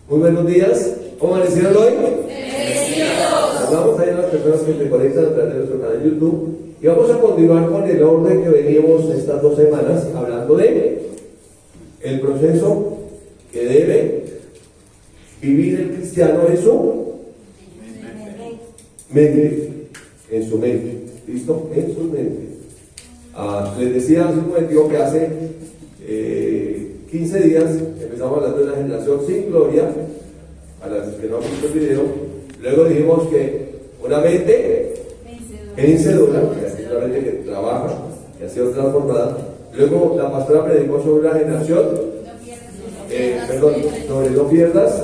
Muy buenos días. ¿Cómo amanecieron hoy? Vamos a ir a las personas que se conectan a través de nuestro canal de YouTube y vamos a continuar con el orden que veníamos estas 2 semanas hablando de el proceso que debe vivir el cristiano en su mente, en su mente. ¿Listo? En su mente. Les decía hace un momento que hace 15 días empezamos hablando de la generación sin gloria, a las que no han visto el video. Luego dijimos que una mente vencedora, que es una mente que trabaja, que ha sido transformada. Luego la pastora predicó sobre la generación, sobre no pierdas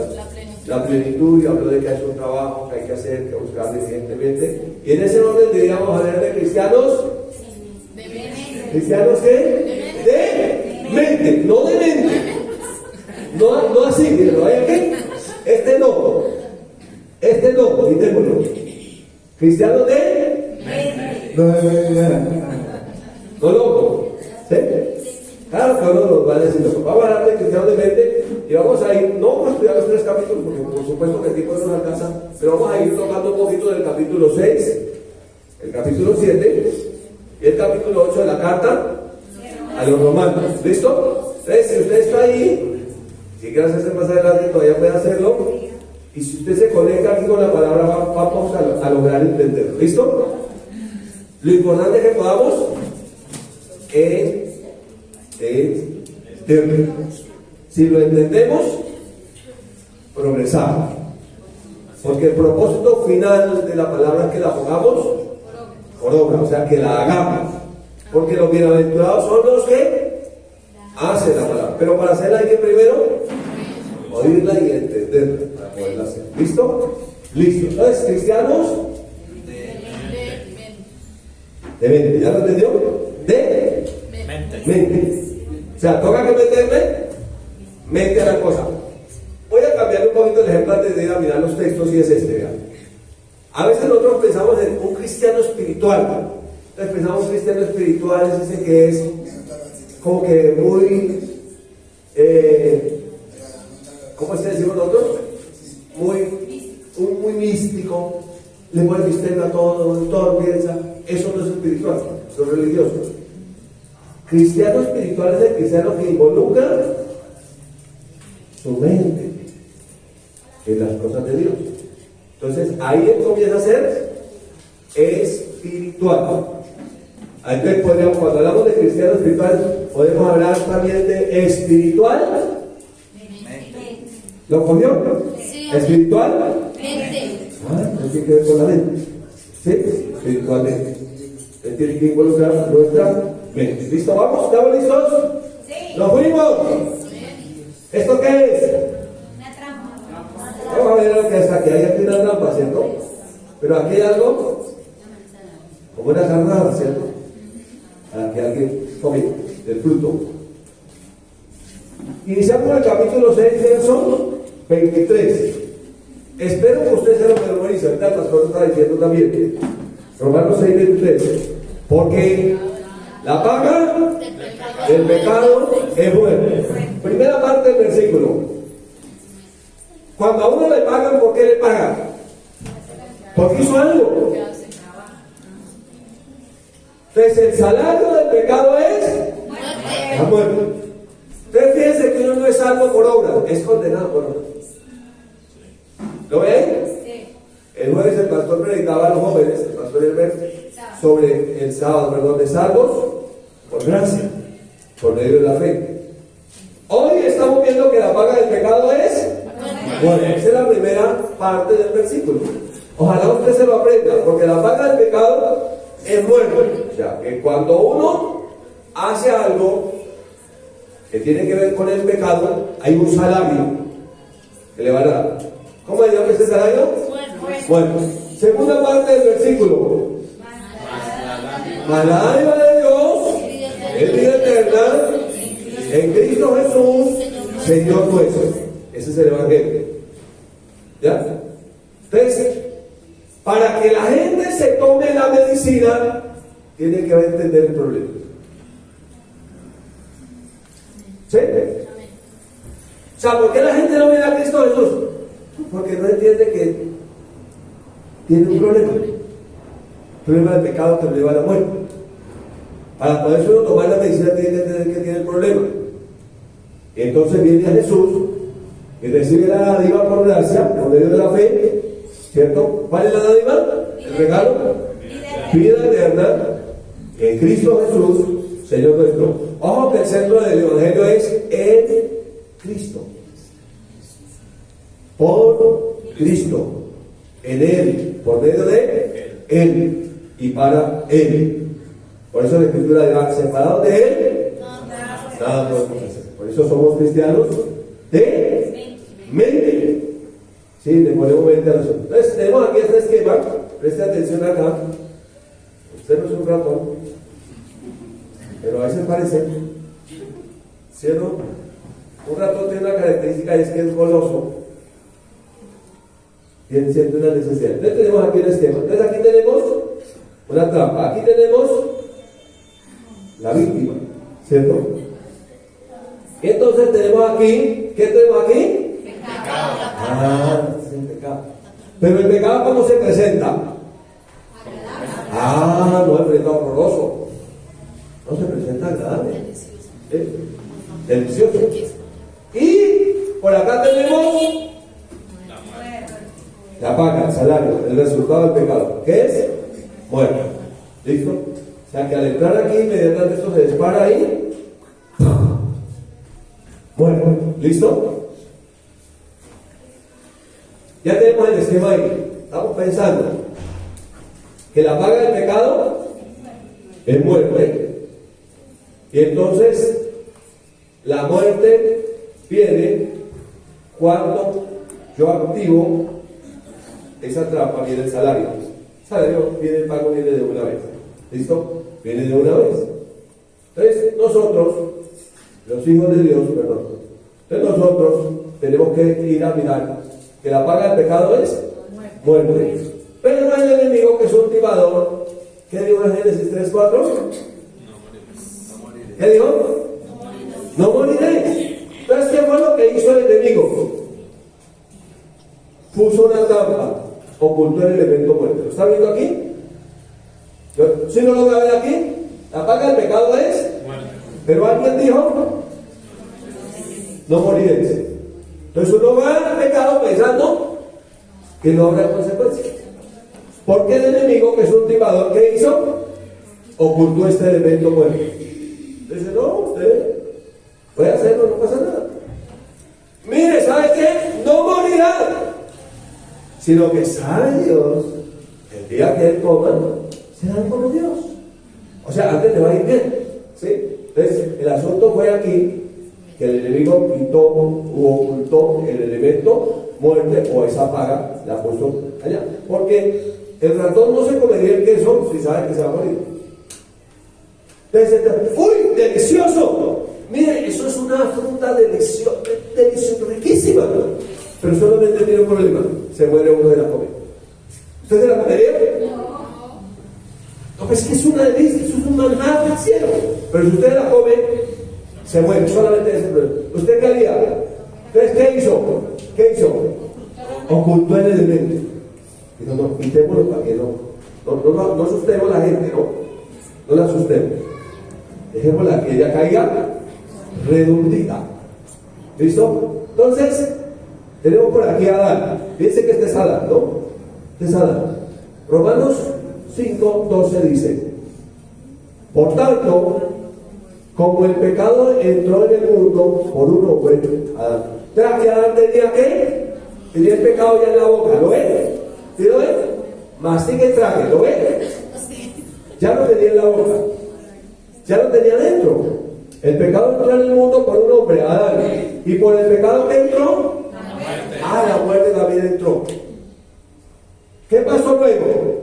la plenitud, y habló de que hay un trabajo que hay que hacer, que buscar diligentemente. Y en ese orden deberíamos hablar de cristianos. ¿Cristianos qué? De mente, no de mente. No así, pero ¿hay aquí? Este no, quitémoslo. Cristianos de mente. No loco. ¿Sí? Claro que uno nos va a decir, vamos a hablar de cristianos de mente y vamos a ir, no vamos a estudiar los 3 capítulos, porque por supuesto que el tiempo no nos alcanza, pero vamos a ir tocando un poquito del capítulo 6, el capítulo 7 y el capítulo 8 de la carta a los romanos. ¿Listo? Entonces, si usted está ahí, si quiere hacerse más adelante, todavía puede hacerlo. Y si usted se conecta aquí con la palabra, vamos a lograr entenderlo. ¿Listo? Lo importante es que podamos entender. Si lo entendemos, progresamos. Porque el propósito final de la palabra es que la pongamos por obra, o sea, que la hagamos. Porque los bienaventurados son los que hacen la palabra. Pero para hacerla hay que primero oírla y entenderla para poderla hacer. ¿Listo? Listo. Entonces, cristianos de mente. ¿Ya lo entendió? De mente. O sea, toca que meterle mente a la cosa. Voy a cambiar un poquito el ejemplo antes de ir a mirar los textos, y es este. Vean. A veces nosotros pensamos en un cristiano espiritual. Entonces pensamos cristiano espiritual es ese que es como que muy ¿cómo es que decimos nosotros? Muy místico, le pone misterio a todo piensa. Eso no es espiritual, eso es religioso. Cristiano espiritual es el cristiano que involucra su mente en las cosas de Dios. Entonces ahí él comienza a ser espiritual. Entonces podríamos, cuando hablamos de cristiano espiritual, podemos hablar también de espiritual. ¿Lo cogió? Sí. ¿Espiritual? Mente. Tiene que ver con la mente. ¿Sí? Espiritualmente. Él tiene que involucrar nuestra mente. ¿Listo? ¿Vamos? ¿Estamos listos? Sí. ¿Nos fuimos? Sí. ¿Esto qué es? Una trampa. Vamos a ver lo que es aquí. Hay aquí una trampa, ¿cierto? Pero aquí hay algo como una carnada, ¿cierto? Para que alguien come del fruto. Iniciamos el capítulo 6, verso 23. Espero que usted se lo memorice. Ahorita el pastor está diciendo también. Romanos 6, 23. Porque la paga del pecado es muerte. Primera parte del versículo. Cuando a uno le pagan, ¿por qué le pagan? Porque hizo algo. Entonces el salario del pecado es la muerte. Entonces fíjense que uno no es salvo por obra, es condenado por obra. ¿Lo ven? Sí. El jueves el pastor predicaba a los jóvenes, el pastor Herbert, sobre el sábado, de salvos por gracia, por medio de la fe. Hoy estamos viendo que la paga del pecado es muerte. Esa es la primera parte del versículo. Ojalá usted se lo aprenda, porque la paga del pecado es muerte. O sea, que cuando uno hace algo que tiene que ver con el pecado, hay un salario que le van a dar. ¿Cómo le llama ese salario? Bueno, segunda parte del versículo. Mas la dádiva de Dios es vida eterna en Cristo Jesús, Señor nuestro. Ese es el Evangelio. ¿Ya? Entonces, para que la gente se tome la medicina, tiene que entender el problema. ¿Sí? O sea, ¿por qué la gente no viene a Cristo Jesús? Porque no entiende que tiene un problema del pecado que lo lleva a la muerte. Para poder uno tomar la medicina tiene que entender que tiene el problema. Y entonces viene a Jesús y recibe la dádiva por gracia, por medio de la fe, ¿cierto? ¿Cuál es la dádiva? El regalo. Vida eterna en Cristo Jesús, Señor nuestro. Ojo que el centro del Evangelio es en Cristo. Por Cristo. En Él. Por medio de Él. Y para Él. Por eso la Escritura dirá, separados de Él, nada podemos hacer. Por eso somos cristianos de mente. Sí, le ponemos mente a nosotros. Entonces tenemos aquí este esquema. Preste atención acá. Usted no es un ratón, pero a veces parece, ¿cierto? Un ratón tiene una característica y es que es goloso. Siente una necesidad. Entonces tenemos aquí un esquema. Entonces aquí tenemos una trampa. Aquí tenemos la víctima, ¿cierto? Y entonces tenemos aquí, ¿qué tenemos aquí? Pecado. Es el pecado. Pero el pecado, ¿cómo se presenta? No es presenta horroroso. No se presenta agradable. Delicioso. Y por acá tenemos la paga, el salario, el resultado del pecado. ¿Qué es? Muerte. ¿Listo? O sea que al entrar aquí, inmediatamente esto se dispara ahí. Bueno, ¿listo? Ya tenemos el esquema ahí. Estamos pensando que la paga del pecado es muerte. Y entonces la muerte viene cuando yo activo esa trampa, viene el salario. Viene el pago, viene de una vez. ¿Listo? Viene de una vez. Entonces nosotros, los hijos de Dios, entonces nosotros tenemos que ir a mirar que la paga del pecado es muerte. Pero el enemigo, que es un timador, ¿qué dijo en Génesis 3:4? ¿Qué dijo? No moriré. Entonces, ¿qué fue lo que hizo el enemigo? Puso una trampa, ocultó el elemento muerte. ¿Lo está viendo aquí? ¿Sí no lo va a ver aquí? La paga del pecado es muerte. Pero alguien dijo, no moriré. Entonces uno va al pecado pensando que no habrá consecuencias. Porque el enemigo, que es un timador, ¿qué hizo? Ocultó este elemento muerte. Dice, no, usted puede hacerlo, no pasa nada. Mire, ¿sabe qué? No morirá, sino que sabe Dios, el día que él coma, será como Dios. O sea, antes te va a ir bien, ¿sí? Entonces, el asunto fue aquí, que el enemigo quitó o ocultó el elemento muerte, o esa paga la puso allá. Porque el ratón no se comería el queso si sabe que se va a morir. Entonces, ¡uy, delicioso! Mire, eso es una fruta deliciosa, riquísima, ¿no? Pero solamente tiene un problema: se muere uno de la comida. ¿Usted se la comería? No, pues es que es una delicia, eso es un manjar del cielo. Pero si usted la come, se muere, solamente ese problema. ¿Usted qué haría? Entonces, ¿qué hizo? ¿Qué hizo? Ocultó el elemento. Dijo, no, quitémoslo para que no asustemos a la gente, no la asustemos. Dejémosla que ella caiga redondita. ¿Listo? Entonces, tenemos por aquí a Adán. Fíjense que este es Adán, ¿no? Este es Adán. Romanos 5:12 dice: por tanto, como el pecado entró en el mundo por un hombre, Adán. Entonces, que Adán tenía ¿qué? Tenía el pecado ya en la boca, ¿lo ve? ¿Sí lo ve? Mastica y trague, ¿lo ve? Ya lo tenía en la boca, ya lo tenía dentro. El pecado entró en el mundo por un hombre, Adán. Y por el pecado que entró, la muerte también entró. ¿Qué pasó luego?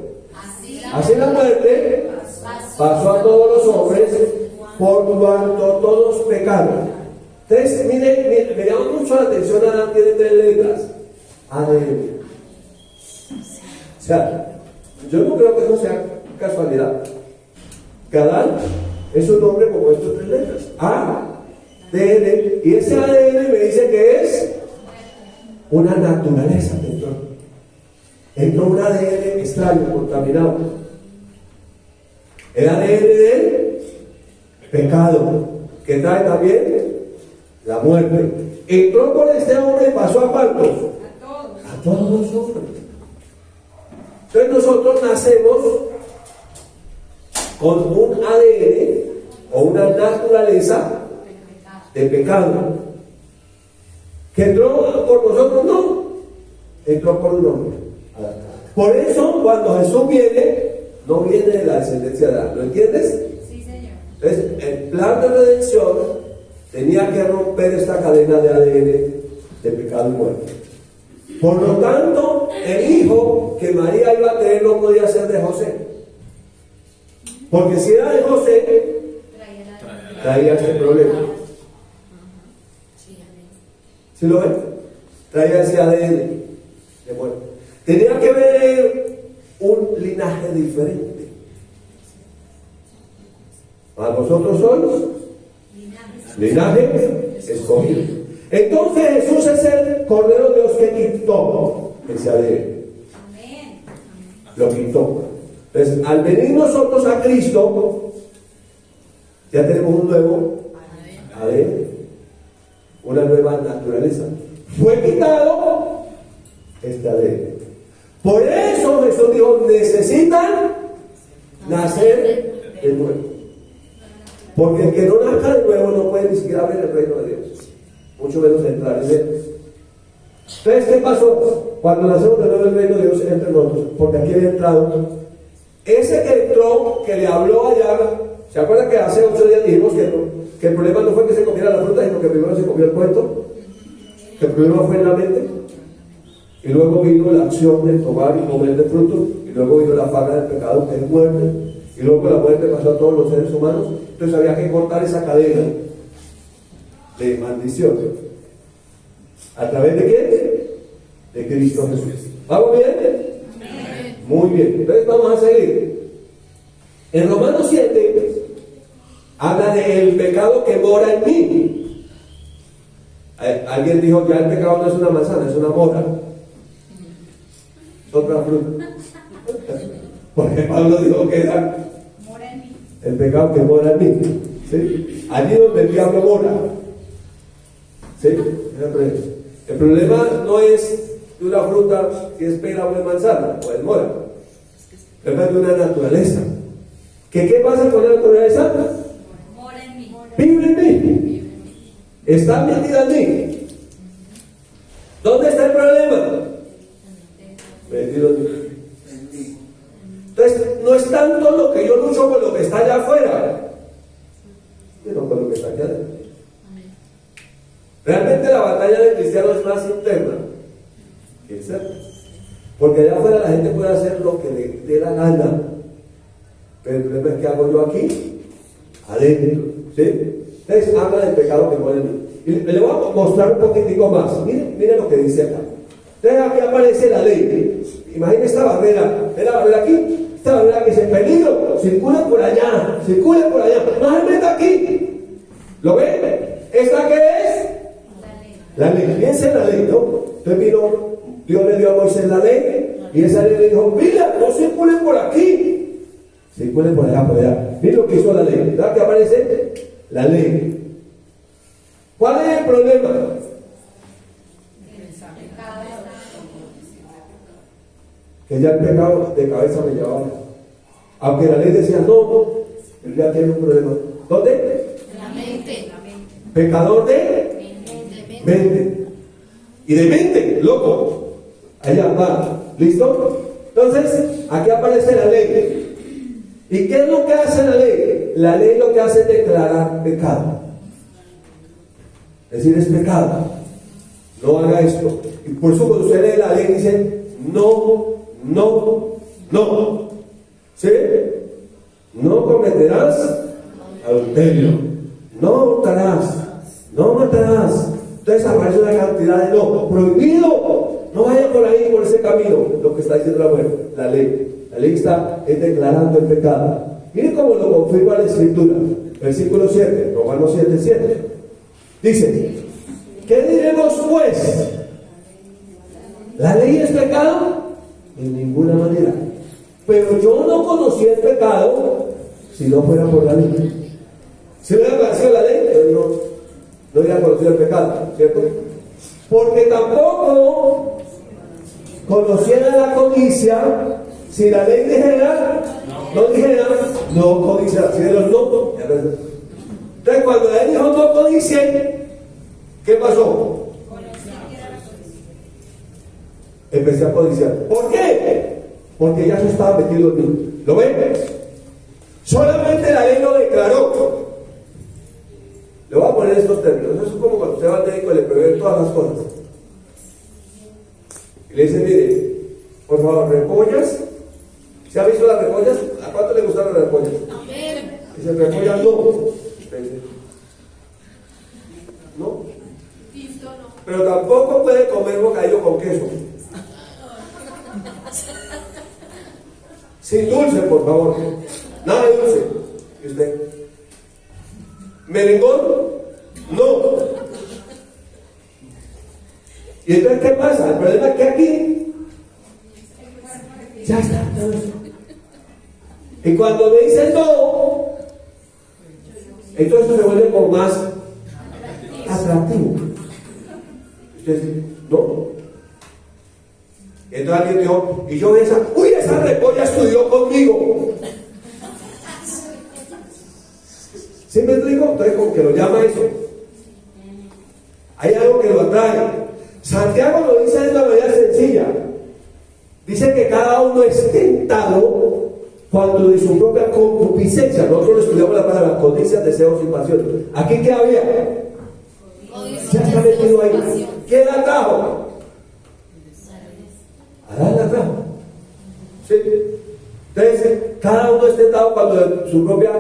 Así la muerte pasó a todos los hombres, por cuanto todos pecaron. Entonces, mire, me llama mucho la atención, Adán tiene 3 letras. ADN. O sea, yo no creo que eso sea casualidad. Que Adán es un nombre como estos 3 letras. A, ADN, y ese ADN me dice que es una naturaleza que entró un ADN extraño, contaminado. El ADN del pecado, que trae también la muerte. Entró por este hombre y pasó a cuántos? A todos los hombres. Entonces nosotros nacemos con un ADN o una naturaleza de pecado. ¿Que entró por nosotros? No. Entró por un hombre. Por eso cuando Jesús viene, no viene de la descendencia de Adán. ¿Lo entiendes? Sí, Señor. Entonces, el plan de redención tenía que romper esta cadena de ADN de pecado y muerte. Por lo tanto, el hijo que María iba a tener no podía ser de José. Porque si era de José, traía ese problema. ¿Sí lo ven? Traía ese ADN de muerte. Tenía que ver un linaje diferente. A vosotros sois linaje escogido. Entonces Jesús es el Cordero de Dios que quitó ese ADN. Lo quitó. Entonces, al venir nosotros a Cristo, ya tenemos un nuevo ADN, una nueva naturaleza. Fue quitado este ADN. Por eso Jesús dijo, necesitan nacer de nuevo. Porque el que no nazca de nuevo no puede ni siquiera ver el reino de Dios, mucho menos entrar en él. Entonces, ¿qué pasó? Cuando nacemos de nuevo el reino de Dios entre nosotros, porque aquí había entrado ese que entró, que le habló allá. ¿Se acuerdan que hace 8 días dijimos que el problema no fue que se comiera la fruta, sino que primero se comió el cuento? Que el problema fue en la mente. Y luego vino la acción de tomar y comer del fruto. Y luego vino la paga del pecado, que es muerte. Y luego la muerte pasó a todos los seres humanos. Entonces había que cortar esa cadena de maldición. ¿A través de quién? De Cristo Jesús. ¿Vamos bien? Muy bien. Entonces vamos a seguir. En Romanos 7 habla del pecado que mora en mí. Alguien dijo, ya el pecado no es una manzana, es una mora. Es otra fruta. Porque Pablo dijo que era el pecado que mora en mí. ¿Sí? Allí donde el diablo mora. ¿Sí? El problema no es de una fruta si es pera o es manzana o es mora. El problema es de una naturaleza. ¿Qué pasa con la naturaleza? Mora en mí. Vive en mí. Está metida en mí. ¿Dónde está el problema? Metido en mí. Entonces, no es tanto lo que yo lucho con lo que está allá afuera, sino con lo que está aquí adentro. Realmente la batalla del cristiano es más interna que externa. Porque allá afuera la gente puede hacer lo que le dé la gana, pero el problema es que hago yo aquí, adentro. ¿Sí? Entonces habla del pecado que pone en mí. Y le voy a mostrar un poquitico más. Miren lo que dice acá. Entonces aquí aparece la ley. Imaginen esta barrera. ¿Ven la barrera aquí? Esta barrera que dice peligro. Circulen por allá. Circulen por allá. No se meta aquí. ¿Lo ven? ¿Esta qué es? La ley. Piensa en la ley, ¿no? Entonces vino, Dios le dio a Moisés la ley. Y esa ley le dijo, mira, no circulen por aquí. Circulen por allá, por allá. Miren lo que hizo la ley. ¿Verdad que aparece? La ley. ¿Cuál es el problema? Que ya el pecado de cabeza me llevaba. Aunque la ley decía no, él ya tiene un problema. ¿Dónde? La mente. Pecador de mente. Y de mente, loco. Allá va. ¿Listo? Entonces, aquí aparece la ley. ¿Y qué es lo que hace la ley? La ley lo que hace es declarar pecado. Es decir, es pecado. No haga esto. Y por eso cuando usted lee la ley dice no. ¿Sí? No cometerás adulterio. No hurtarás. No matarás. Entonces aparece una cantidad de no. Prohibido. No vaya por ahí, por ese camino. Lo que está diciendo la ley. La ley está declarando el pecado. Miren cómo lo confirma la Escritura. Versículo 7. Romanos 7:7. Dice, ¿qué diremos pues? ¿La ley es pecado? En ninguna manera. Pero yo no conocía el pecado si no fuera por la ley. Si no hubiera conocido la ley, yo no hubiera conocido el pecado, ¿cierto? Porque tampoco conociera la codicia si la ley dijera, no codiciarás. Si de los no. Entonces, cuando la ley dijo no codicien, ¿qué pasó? Empecé a codiciar. ¿Por qué? Porque ya se estaba metido en mí. ¿Lo ven? Solamente la ley lo declaró. Le voy a poner estos términos. Eso es como cuando usted va al médico y le prevé todas las cosas. Y le dice, mire, por favor, repollas. ¿Se ha visto las repollas? ¿A cuánto le gustan las repollas? Dice, repollas no. ¿No? Pero tampoco puede comer bocadillo con queso. Sin dulce, por favor. Nada de dulce. ¿Y usted? ¿Merengón? No. ¿Y entonces qué pasa? El problema es que aquí ya está. Y cuando me dicen no, entonces se vuelve como más atractivo. Usted dice, no. Entonces alguien dijo, y yo esa repolla estudió conmigo. ¿Sí me explico? Entonces como que lo llama eso. Hay algo que lo atrae. Santiago lo dice de una manera sencilla. Dice que cada uno es tentado cuando de su propia concupiscencia. Nosotros estudiamos la palabra codicia, deseos y pasiones. ¿Aquí qué había? Ya está metido ahí. ¿Quién la trajo? Adán la trajo. ¿Sí? Entonces, cada uno es tentado cuando de su propia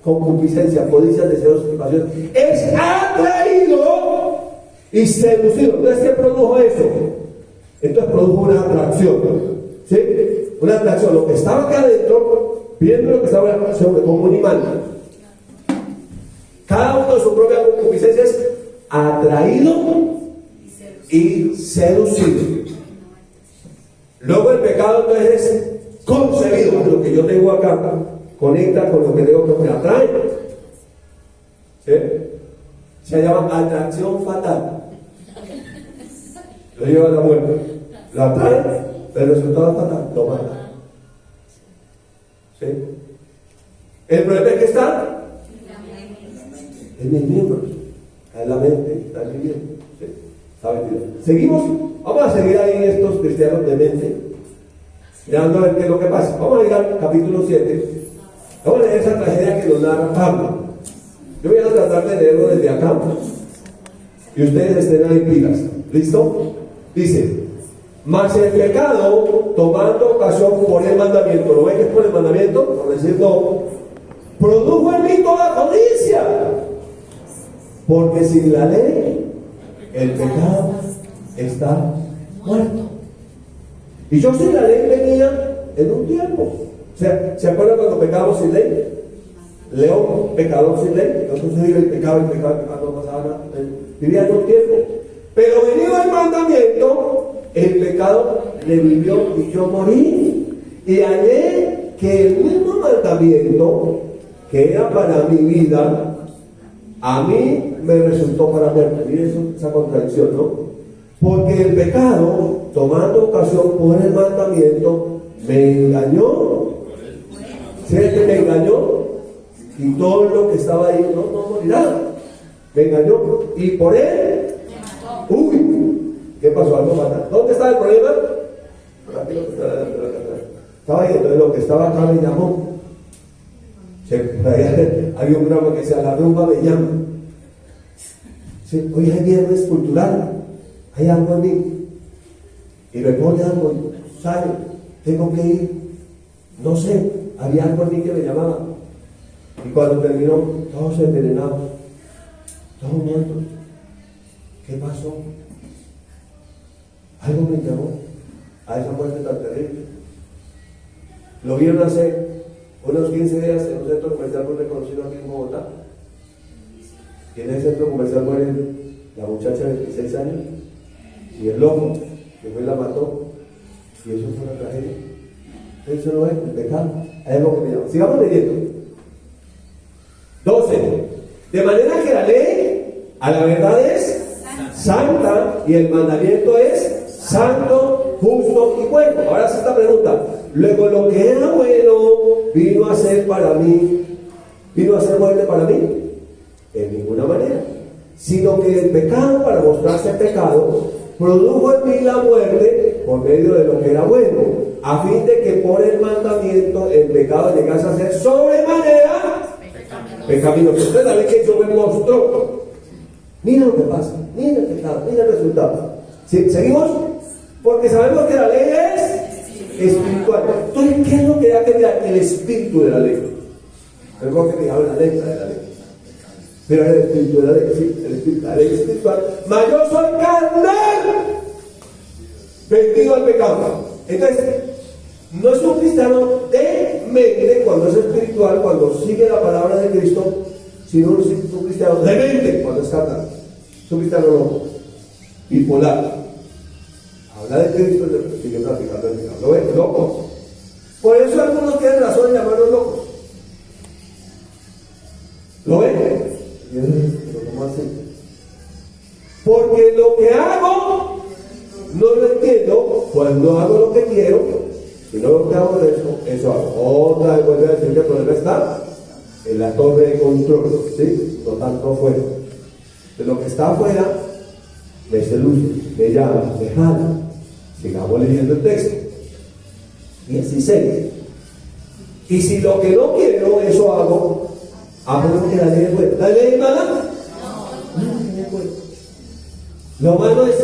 concupiscencia, codicia, deseos y pasiones es atraído y seducido. Entonces, ¿qué produjo eso? Entonces produjo una atracción. ¿Sí? Una atracción. Lo que estaba acá adentro, viendo lo que estaba en la atracción, como un imán. Cada uno de su propia concupiscencia es atraído y seducido. Luego el pecado entonces es concebido. Lo que yo tengo acá conecta con lo que tengo que me atrae. ¿Sí? Se llama atracción fatal. Lo lleva a la muerte. Lo atrae, pero el resultado es fatal. Lo mata. ¿Sí? El problema es que está en mis miembros. Está en la mente, está en mi miembro. ¿Sí? Está metido. Seguimos. Vamos a seguir ahí estos cristianos de mente. Mirando a ver qué es lo que pasa. Vamos a ir al capítulo 7. Vamos a leer esa tragedia que nos narra Pablo. Yo voy a tratar de leerlo desde acá. Y ustedes estén ahí pilas. ¿Listo? Dice, mas el pecado, tomando ocasión por el mandamiento, ¿lo ven que es por el mandamiento? Por decir no, produjo en mí toda codicia. Porque sin la ley, el pecado está muerto. Y yo sin la ley venía en un tiempo. O sea, ¿se acuerdan cuando pecábamos sin ley? León, pecador sin ley. Entonces vive el pecado, no pasaba nada. Vivía en un tiempo. Pero venido el mandamiento, el pecado le vivió y yo morí. Y hallé que el mismo mandamiento que era para mi vida, a mí me resultó para muerte. Miren esa contradicción, ¿no? Porque el pecado, tomando ocasión por el mandamiento, me engañó. ¿Sí que me engañó? Y todo lo que estaba ahí no morirá. Me engañó. Y por él, ¿qué pasó? Algo fatal. ¿Dónde estaba el problema? Estaba ahí. Entonces lo que estaba acá me llamó. Había un programa que decía, la rumba me llama. Sí, hoy es viernes cultural. Hay algo en mí. Y me pone algo, ¿sabe? Tengo que ir. No sé, había algo en mí que me llamaba. Y cuando terminó, todos envenenados, todos muertos. ¿Qué pasó? Algo me llamó a esa muerte tan terrible. Lo vieron hace unos 15 días en un centro comercial muy reconocido aquí en Bogotá. Y en ese centro comercial muere la muchacha de 26 años y el loco que fue y la mató. Y eso fue una tragedia. Eso no es el pecado. Hay algo que me llama. Sigamos leyendo. 12. De manera que la ley a la verdad es santa y el mandamiento es santo, justo y bueno. Ahora sí esta pregunta. Luego lo que era bueno vino a ser para mí, vino a ser muerte para mí. En ninguna manera. Sino que el pecado, para mostrarse pecado, produjo en mí la muerte por medio de lo que era bueno, a fin de que por el mandamiento el pecado llegase a ser sobremanera pecaminoso. Entonces la ley que yo me mostró. Mira lo que pasa, mira el pecado, mira el resultado. ¿Sí? ¿Seguimos? Porque sabemos que la ley es espiritual. Entonces, ¿qué es lo que da que mirar? El espíritu de la ley. Tengo que mirar la letra de la ley. Pero el espíritu de la ley, sí, el espíritu de la ley espiritual. Mas yo soy carnal, vendido al pecado. Entonces, no es un cristiano de mente cuando es espiritual, cuando sigue la palabra de Cristo, sino un cristiano de mente cuando es carnal. Es un cristiano loco, bipolar. Habla de Cristo y sigue practicando el pecado. ¿Lo ven? Locos. Por eso algunos tienen razón en llamarlos locos. ¿Lo ven? Pero ¿cómo así? Porque lo que hago no lo entiendo cuando hago lo que quiero, y no lo que hago de eso hago. Otra vez vuelve a decir que el problema está en la torre de control, ¿sí? No tanto afuera. De lo que está afuera me seduce, me llama, me jala. Sigamos leyendo el texto. 16. Y si lo que no quiero, eso hago. Porque la ley es buena. ¿La ley es mala? No, la ley es buena. Lo malo es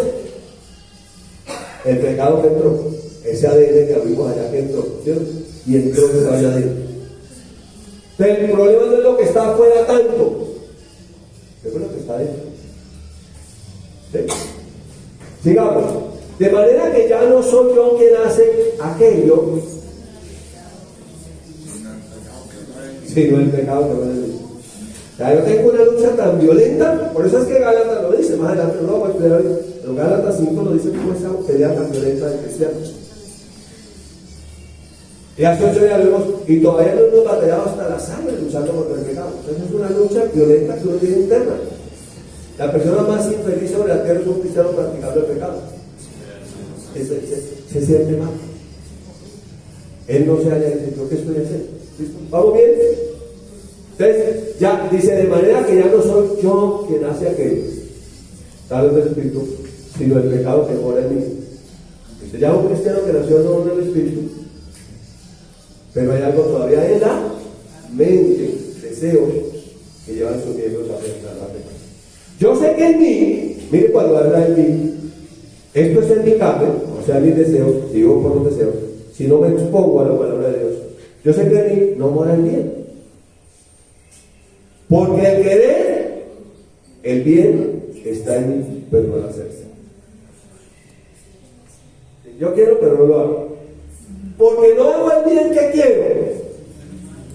el pecado que entró, ese ADN que abrimos allá que entró, ¿cierto? Y entró que se vaya adentro. Pero el problema no es lo que está afuera tanto, es lo que está adentro. ¿Sí? Sigamos. De manera que ya no soy yo quien hace aquello, sino el pecado que va en mí. Ya yo tengo una lucha tan violenta, por eso es que Gálatas lo dice, más adelante no lo voy a explicar hoy, pero Gálatas 5 lo dice como esa pelea tan violenta del cristiano. Y hace 8 días lo vemos, y todavía no hemos batallado hasta la sangre luchando contra el pecado. Entonces es una lucha violenta que uno tiene interna. La persona más infeliz sobre la tierra es un cristiano practicando el pecado. Se siente mal. Él no se halla diciendo, ¿qué estoy haciendo? ¿Listo? ¿Vamos bien? Entonces, ya dice, de manera que ya no soy yo quien hace aquello, tal vez del Espíritu, sino el pecado que mora en mí. Dice, ya un cristiano que nació no en el Espíritu, pero hay algo todavía en la mente, deseos que llevan sus miembros a pensar la pecado. Yo sé que en mí, mire cuando habla en mí, esto es en mi carne, o sea, mis deseos, si vivo por los deseos, si no me expongo a la palabra de Dios, yo sé que en mí no mora el bien. Porque el querer, el bien está en mí, pero no el hacerse. Yo quiero, pero no lo hago. Porque no hago el bien que quiero,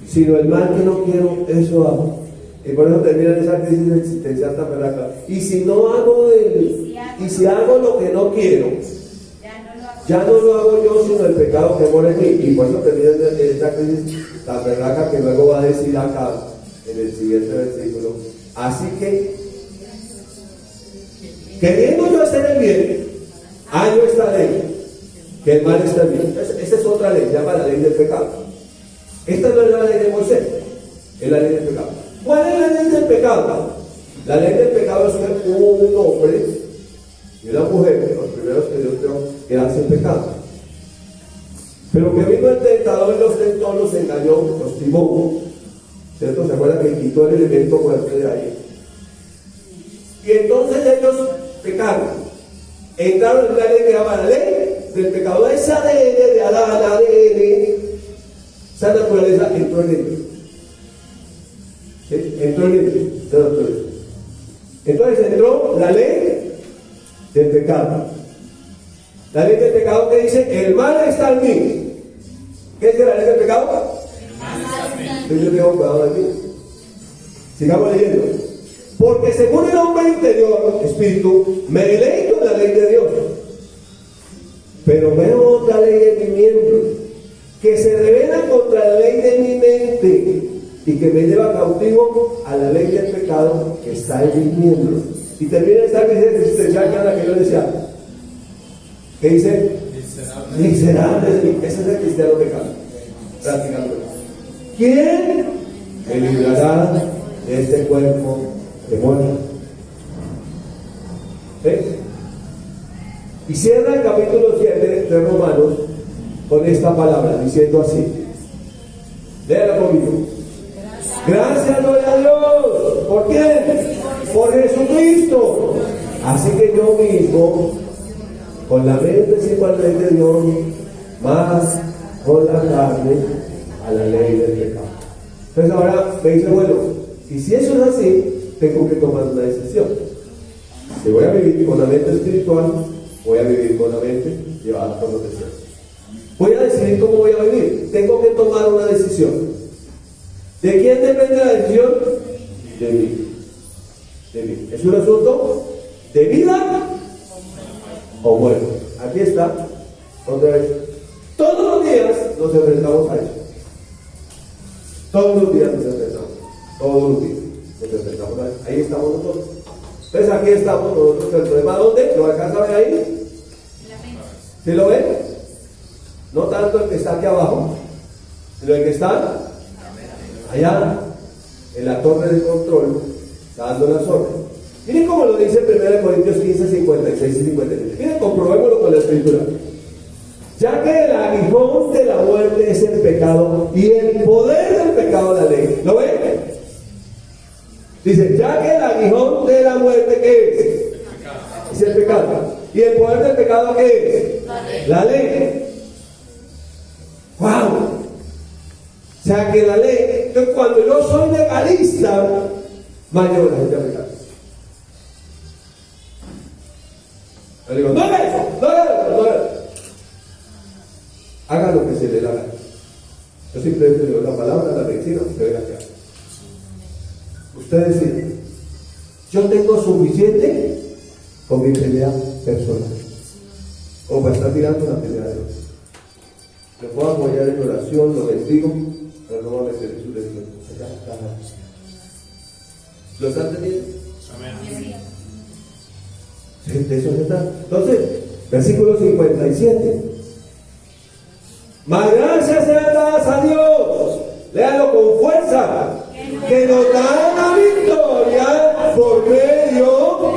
sino el mal que no quiero, eso hago. Y por eso termina esa crisis existencial tan berraca. Y si no hago y si hago lo que no quiero, ya no lo hago yo, sino el pecado que mora en mí. Y por eso termina esa crisis tan berraca que luego va a decir acá en el siguiente versículo. Así que, queriendo yo hacer el bien, hallo esta ley, que el mal está en mí. Esa es otra ley, se llama la ley del pecado. Esta no es la ley de Moisés, es la ley del pecado. ¿Cuál es la ley del pecado? La ley del pecado es que un hombre y una mujer, los primeros que Dios creó, que hacen pecado. Pero que vino el tentador y los tentó, los engañó, los timó. ¿Cierto? ¿Se acuerdan que quitó el elemento fuerte de ahí? Y entonces ellos pecaron. Entraron en una ley que llama la ley del pecado. Esa ADN de Adán, ADN, esa naturaleza entró en ellos. ¿Sí? Entró en ellos, esa naturaleza. Entonces entró la ley del pecado. La ley del pecado que dice, el mal está en mí. ¿Qué es la ley del pecado? Entonces yo tengo cuidado de mí. Sigamos leyendo. Porque según el hombre interior, espíritu, me deleito en la ley de Dios. Pero veo otra ley en mi miembro, que se revela contra la ley de mi mente y que me lleva cautivo a la ley del pecado que está en mis miembros. Y termina esta crisis existencial que la que yo decía. ¿Qué dice? Miserable de mí. Ese es el cristiano pecado. Prácticamente. ¿Quién me librará de este cuerpo de muerte? ¿Ves? Y cierra el capítulo 7 de Romanos con esta palabra, diciendo así. Léalo conmigo. Gracias, gloria a Dios. ¿Por quién? Por Jesucristo. Así que yo mismo, con la mente sigo a la ley de Dios, más con la carne a la ley del pecado. Entonces ahora me dice, bueno, y si eso es así, tengo que tomar una decisión. Si voy a vivir con la mente espiritual, voy a vivir con la mente llevada por los deseos. Voy a decidir cómo voy a vivir. Tengo que tomar una decisión. ¿De quién depende la decisión? De mí. De mí. Es un asunto de vida o muerte. Aquí está. Otra vez. Todos los días nos enfrentamos a eso. Todos los días nos enfrentamos. Todos los días nos enfrentamos a eso. Ahí estamos nosotros. Entonces aquí estamos nosotros. ¿El problema dónde? ¿Lo alcanza a ver ahí? ¿Sí lo ven? No tanto el que está aquí abajo, sino el que está allá en la torre de control, está dando las órdenes. Miren cómo lo dice 1 Corintios 15, 56 y 57. Miren, comprobémoslo con la escritura. Ya que el aguijón de la muerte es el pecado y el poder del pecado la ley. ¿Lo ven? Dice, ya que el aguijón de la muerte, ¿qué es? Es el pecado. ¿Y el poder del pecado qué es? La ley. ¡Wow! O sea que la ley, entonces cuando yo soy legalista, mayor la gente a pecar. Yo digo, no haga eso, no haga eso, no haga eso. Haga lo que se le da la gana. Yo simplemente le doy la palabra, la medicina, usted verá qué hace. Usted decide, yo tengo suficiente con mi pelea personal. O para estar tirando una pelea de Dios. Le puedo apoyar en oración, lo bendigo, pero no va a meter en su decisión. ¿Lo están teniendo? Amén. Sí, de eso se trata. Entonces, versículo 57. Mas gracias sean dadas a Dios. Léalo con fuerza. Que nos da la victoria por medio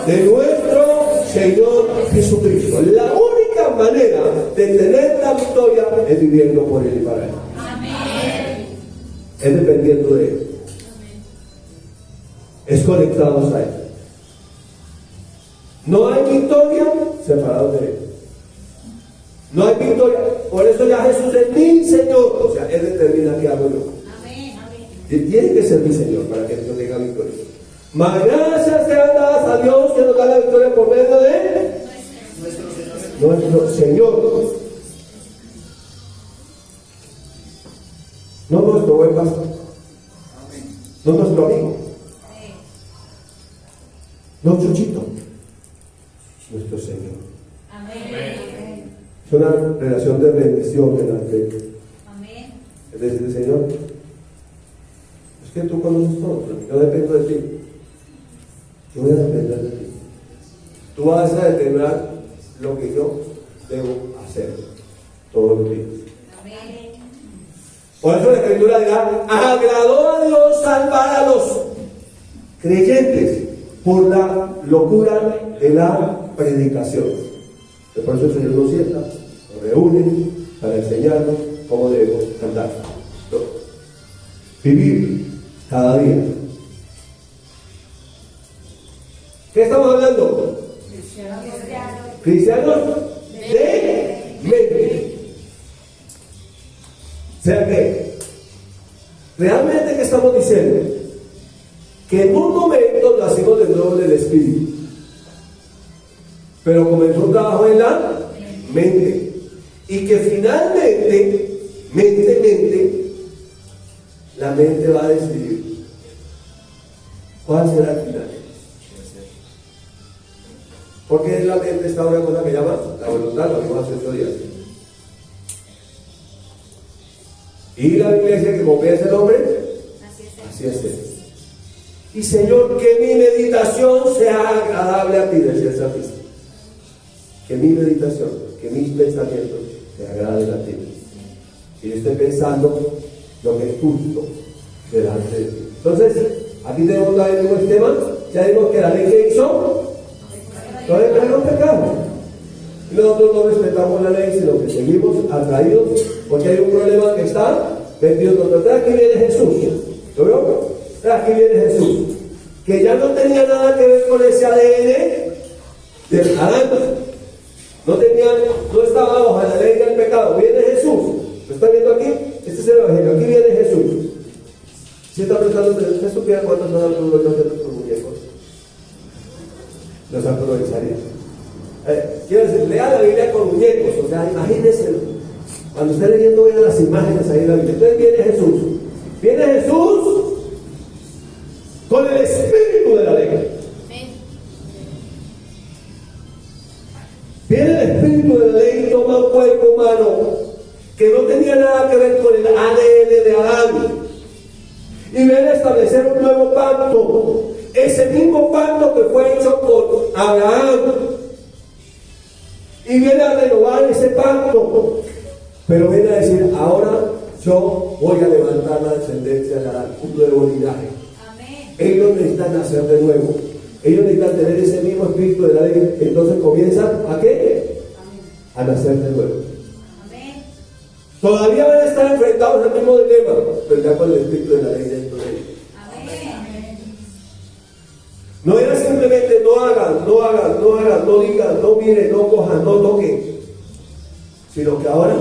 de nuestro Señor Jesucristo. La única manera de tener la victoria es viviendo por Él y para Él. Amén. Es dependiendo de Él. Es conectados a Él. No hay victoria separados de Él. No hay victoria. Por eso ya Jesús es mi Señor. O sea, Él determina qué hago yo. Amén. Él tiene que ser mi Señor para que yo tenga victoria. Mas gracias sean dadas a Dios que nos da la victoria por medio de nuestro Señor. No nuestro buen pastor. No nuestro amigo. No Chuchito. Nuestro Señor. Amén. Es una relación de bendición en la fe. Amén. Es decir, Señor, es que tú conoces todo, yo dependo de ti. Yo voy a depender de ti. Tú vas a determinar lo que yo debo hacer todos los días. Amén. Por eso la Escritura dirá, agradó a Dios salvar a los creyentes por la locura de la predicación. Por eso el Señor nos sienta, nos reúne para enseñarnos cómo debemos cantar. Vivir cada día. ¿Qué estamos hablando? Cristianos de mente. O sea que, realmente, ¿qué estamos diciendo? Que en un momento nacimos de nuevo en el Espíritu. Pero comenzó un trabajo en la mente. Y que finalmente, la mente va a decidir ¿Cuál será el final? Porque en la mente está una cosa que llama la voluntad, lo vimos hace 8 días. Y la Biblia dice que como piensa el hombre, así es él. Y Señor, que mi meditación sea agradable a ti, decía el salmista. Que mi meditación, que mis pensamientos se agraden a ti. Y yo estoy pensando lo que es justo delante de ti. Entonces, aquí tenemos también un nuevo tema. Ya vimos que la ley que hizo no le trajo pecado. Y nosotros no respetamos la ley, sino que seguimos atraídos, porque hay un problema que está metido en nosotros. Aquí viene Jesús. ¿Lo veo? Aquí viene Jesús, que ya no tenía nada que ver con ese ADN del Adán. No estaba bajo la ley del pecado. Viene Jesús. ¿Lo está viendo aquí? Este es el Evangelio. Aquí viene Jesús. Si está pensando, ¿usted supiera cuántos son algunos de los muñecos? Los aprovecharía. Quiero decir, lea la Biblia con muñecos. O sea, imagínense. Cuando esté leyendo, vean las imágenes ahí en la Biblia. Entonces viene Jesús. Viene Jesús con el espíritu de la ley. Viene el espíritu de la ley y toma un cuerpo humano que no tenía nada que ver con el ADN de Adán. Y viene a establecer un nuevo pacto. Ese mismo pacto que fue hecho con Abraham. Y viene a renovar ese pacto. Pero viene a decir, ahora yo voy a levantar la descendencia de Adán, un nuevo linaje. Ellos necesitan nacer de nuevo. Ellos necesitan tener ese mismo espíritu de la ley. Entonces comienzan ¿a qué? A nacer de nuevo. Amén. Todavía van a estar enfrentados al mismo dilema, pero ya con el espíritu de la ley dentro de ellos. Amén. No era simplemente no hagan, no digan, no miren, no cojan, no toquen, sino que ahora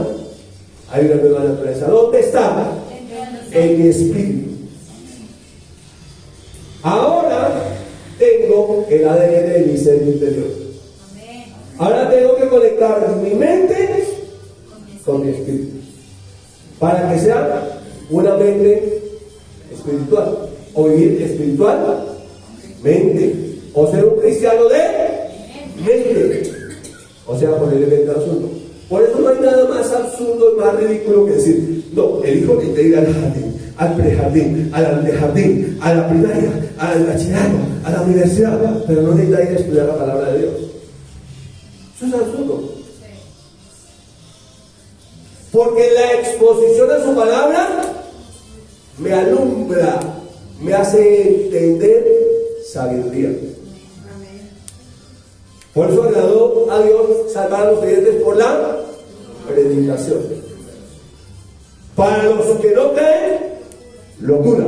hay una nueva naturaleza. ¿Dónde está? En mi espíritu. Ahora tengo el ADN de mi ser interior. Ahora tengo que conectar mi mente con mi espíritu para que sea una mente espiritual o vivir espiritualmente o ser un cristiano de mente, o sea, ponerle mente al asunto. Por eso no hay nada más absurdo y más ridículo que decir, no, el hijo necesita ir al jardín, al prejardín, al antejardín, a la primaria, al bachillerato, a la universidad, pero no necesita ir a estudiar la palabra de Dios. Eso es absurdo. Porque la exposición a su palabra me alumbra, me hace entender sabiduría. Por eso agradó a Dios salvar a los creyentes por la predicación. Para los que no creen, locura.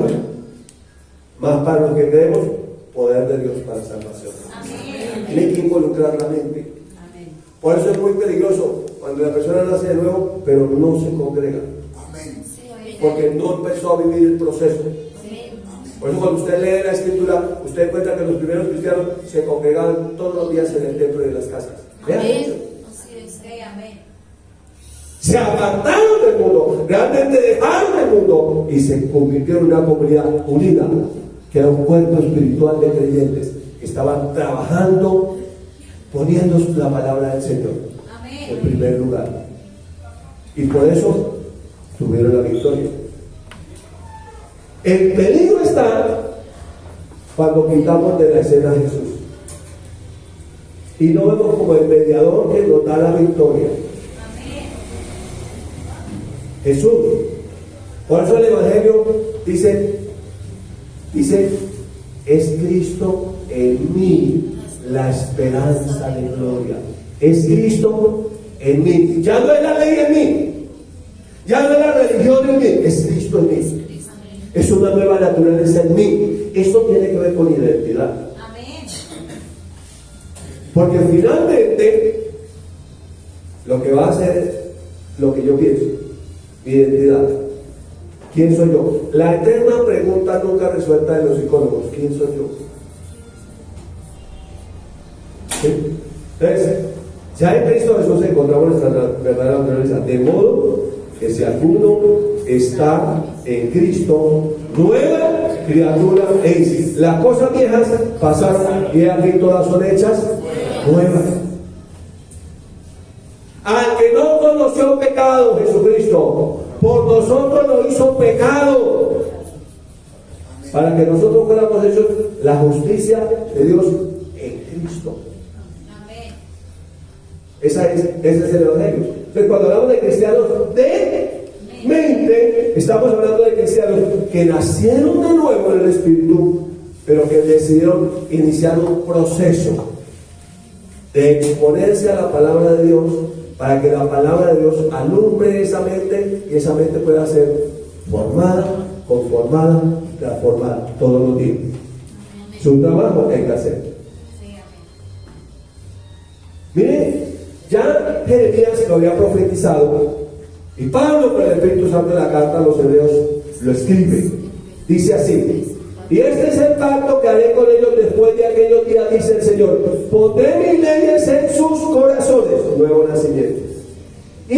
Más para los que creemos, poder de Dios para salvación. Amén. Tiene que involucrar la mente. Amén. Por eso es muy peligroso cuando la persona nace de nuevo, pero no se congrega. Amén. Porque no empezó a vivir el proceso. Por eso cuando usted lee la Escritura, usted encuentra que los primeros cristianos se congregaban todos los días en el templo y en las casas. Amén. Se apartaron del mundo, realmente dejaron el mundo y se convirtieron en una comunidad unida, que era un cuerpo espiritual de creyentes que estaban trabajando, poniendo la palabra del Señor en primer lugar. Y por eso tuvieron la victoria. El peligro está cuando quitamos de la escena a Jesús y no vemos como el mediador que nos da la victoria. Jesús. Por eso el Evangelio dice, es Cristo en mí la esperanza de gloria. Es Cristo en mí. Ya no es la ley en mí. Ya no es la religión en mí. Es Cristo en mí. Es una nueva naturaleza en mí. Esto tiene que ver con identidad. Amén. Porque finalmente lo que va a hacer es lo que yo pienso. Mi identidad. ¿Quién soy yo? La eterna pregunta nunca resuelta de los psicólogos. ¿Quién soy yo? ¿Sí? Entonces, ya en Cristo Jesús encontramos nuestra verdadera naturaleza. De modo que si alguno está en Cristo, nueva criatura es. Las cosas viejas pasaron y aquí todas son hechas nuevas. Al que no conoció pecado, Jesucristo, por nosotros lo hizo pecado, para que nosotros fuéramos hechos la justicia de Dios en Cristo. Ese es el Evangelio. Entonces, cuando hablamos de cristianos de mente, estamos hablando de cristianos que nacieron de nuevo en el Espíritu, pero que decidieron iniciar un proceso de exponerse a la palabra de Dios, para que la palabra de Dios alumbre esa mente y esa mente pueda ser formada, conformada, transformada todos los días. Su trabajo hay que hacer. Mire, ya Jeremías lo había profetizado y Pablo, con el Espíritu Santo, en la carta a los hebreos lo escribe. Dice así: y este es el pacto que haré con ellos después de aquellos días, dice el Señor. Pondré mis leyes en sus corazones, nuevo nacimiento, y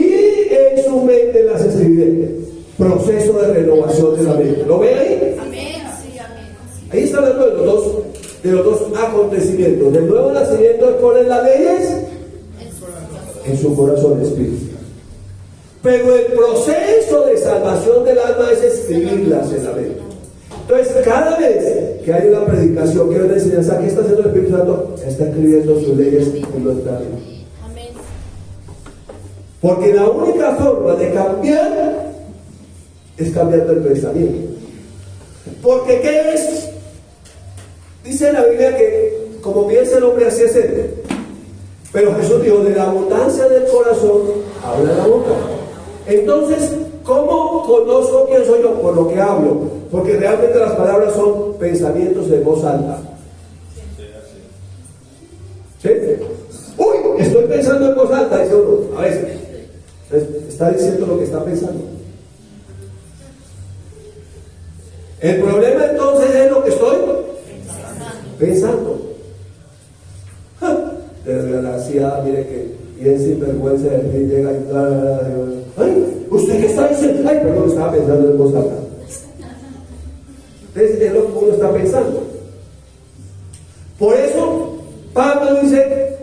en su mente las escribiré. Proceso de renovación de la mente. ¿Lo ve ahí? Amén. Sí, amén. Ahí está hablando de los dos acontecimientos. Del nuevo nacimiento es poner las leyes en su corazón, espíritu. Pero el proceso de salvación del alma es escribirlas en la mente. Entonces, cada vez que hay una predicación, que hay una enseñanza, ¿qué está haciendo el Espíritu Santo? Está escribiendo sus leyes en nuestra mente. Porque la única forma de cambiar es cambiando el pensamiento. Porque ¿qué es? Dice la Biblia que como piensa el hombre, así es él. Pero Jesús dijo: de la abundancia del corazón habla la boca. Entonces, ¿cómo conozco quién soy yo? Por lo que hablo. Porque realmente las palabras son pensamientos de voz alta. ¿Sí? Uy, estoy pensando en voz alta, dice uno. A veces está diciendo lo que está pensando. El problema entonces es lo que estoy pensando. Desgraciada, mire que bien sinvergüenza de mí llega y ay, ¿usted qué está diciendo? Ay, perdón, estaba pensando en voz alta. Entonces es lo que uno está pensando. Por eso Pablo dice: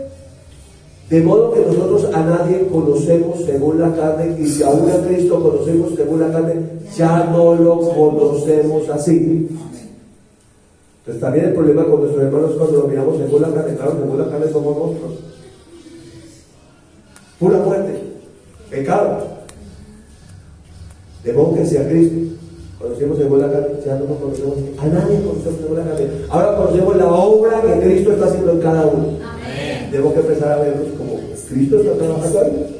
de modo que nosotros a nadie conocemos según la carne, y si aún a Cristo conocemos según la carne, ya no lo conocemos así. Entonces también el problema con nuestros hermanos cuando lo miramos según la carne, claro, según la carne somos nosotros. Pura muerte, pecado. De modo que si a Cristo conocemos según la carne, ya no lo conocemos, a nadie conocemos según la carne. Ahora conocemos la obra que Cristo está haciendo en cada uno. Debemos que empezar a vernos como Cristo está trabajando ahí.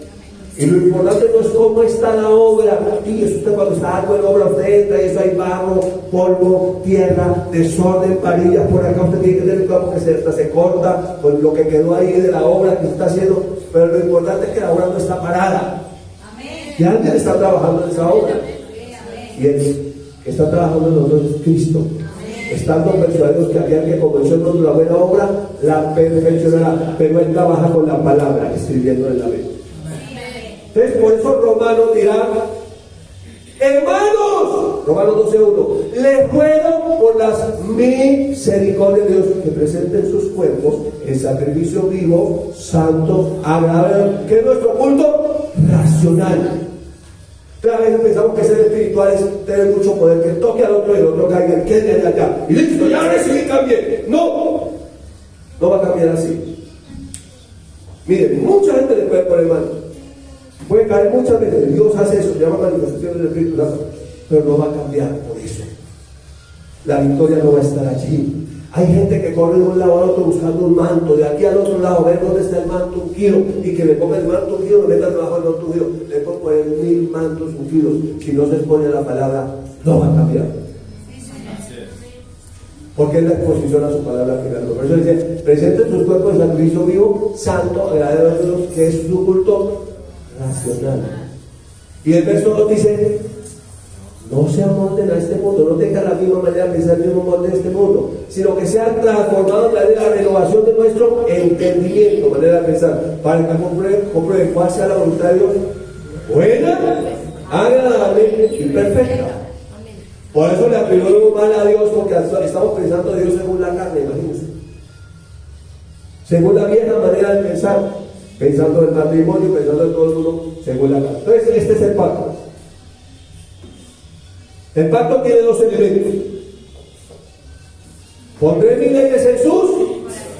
Y lo importante no es cómo está la obra. Y eso usted, cuando está algo en obra, usted entra y eso hay barro, polvo, tierra, desorden, varillas por acá. Usted tiene que tener cuidado porque se corta con lo que quedó ahí de la obra que está haciendo. Pero lo importante es que la obra no está parada. Que alguien está trabajando en esa obra. Y el que está trabajando en nosotros es Cristo. Estando persuadidos que aquel que comenzó en nosotros la buena obra la perfeccionará. Pero Él trabaja con la palabra, escribiendo en la mente. Entonces, por eso Romanos dirá: hermanos, Romanos 12:1, les ruego por las misericordias de Dios que presenten sus cuerpos en sacrificio vivo, santo, agradable, que es nuestro culto racional. Pero a veces pensamos que ser espiritual es tener mucho poder, que toque al otro y el otro caiga, que de allá, y listo, ya recibí, cambié. No va a cambiar así. Miren, mucha gente le puede poner mano. Puede caer muchas veces, Dios hace eso, se llama manifestación del Espíritu Santo, pero no va a cambiar por eso. La victoria no va a estar allí. Hay gente que corre de un lado al otro buscando un manto, de aquí al otro lado, ver dónde está el manto ungido, y que le ponga el manto ungido, le metan debajo del manto ungido, le pueden poner 1000 mantos ungidos. Si no se expone a la palabra, no va a cambiar. Porque es la exposición a su palabra final. Por eso dice: presenten sus cuerpos en sacrificio vivo, santo, agradable a Dios, que es su culto racional. Y el verso 2 dice: no se amolden a este mundo, no tengan la misma manera de pensar, el mismo molde de este mundo, sino que sean transformados a través de la renovación de nuestro entendimiento, manera de pensar, para que comprueben cuál sea la voluntad de Dios, buena, agradable y perfecta. Por eso le atribuimos mal a Dios, porque estamos pensando a Dios según la carne, imagínense. Según la vieja manera de pensar, pensando en el matrimonio, pensando en todo el mundo, según la carne. Entonces, este es el pacto. El pacto tiene dos elementos. Pondré mis leyes en sus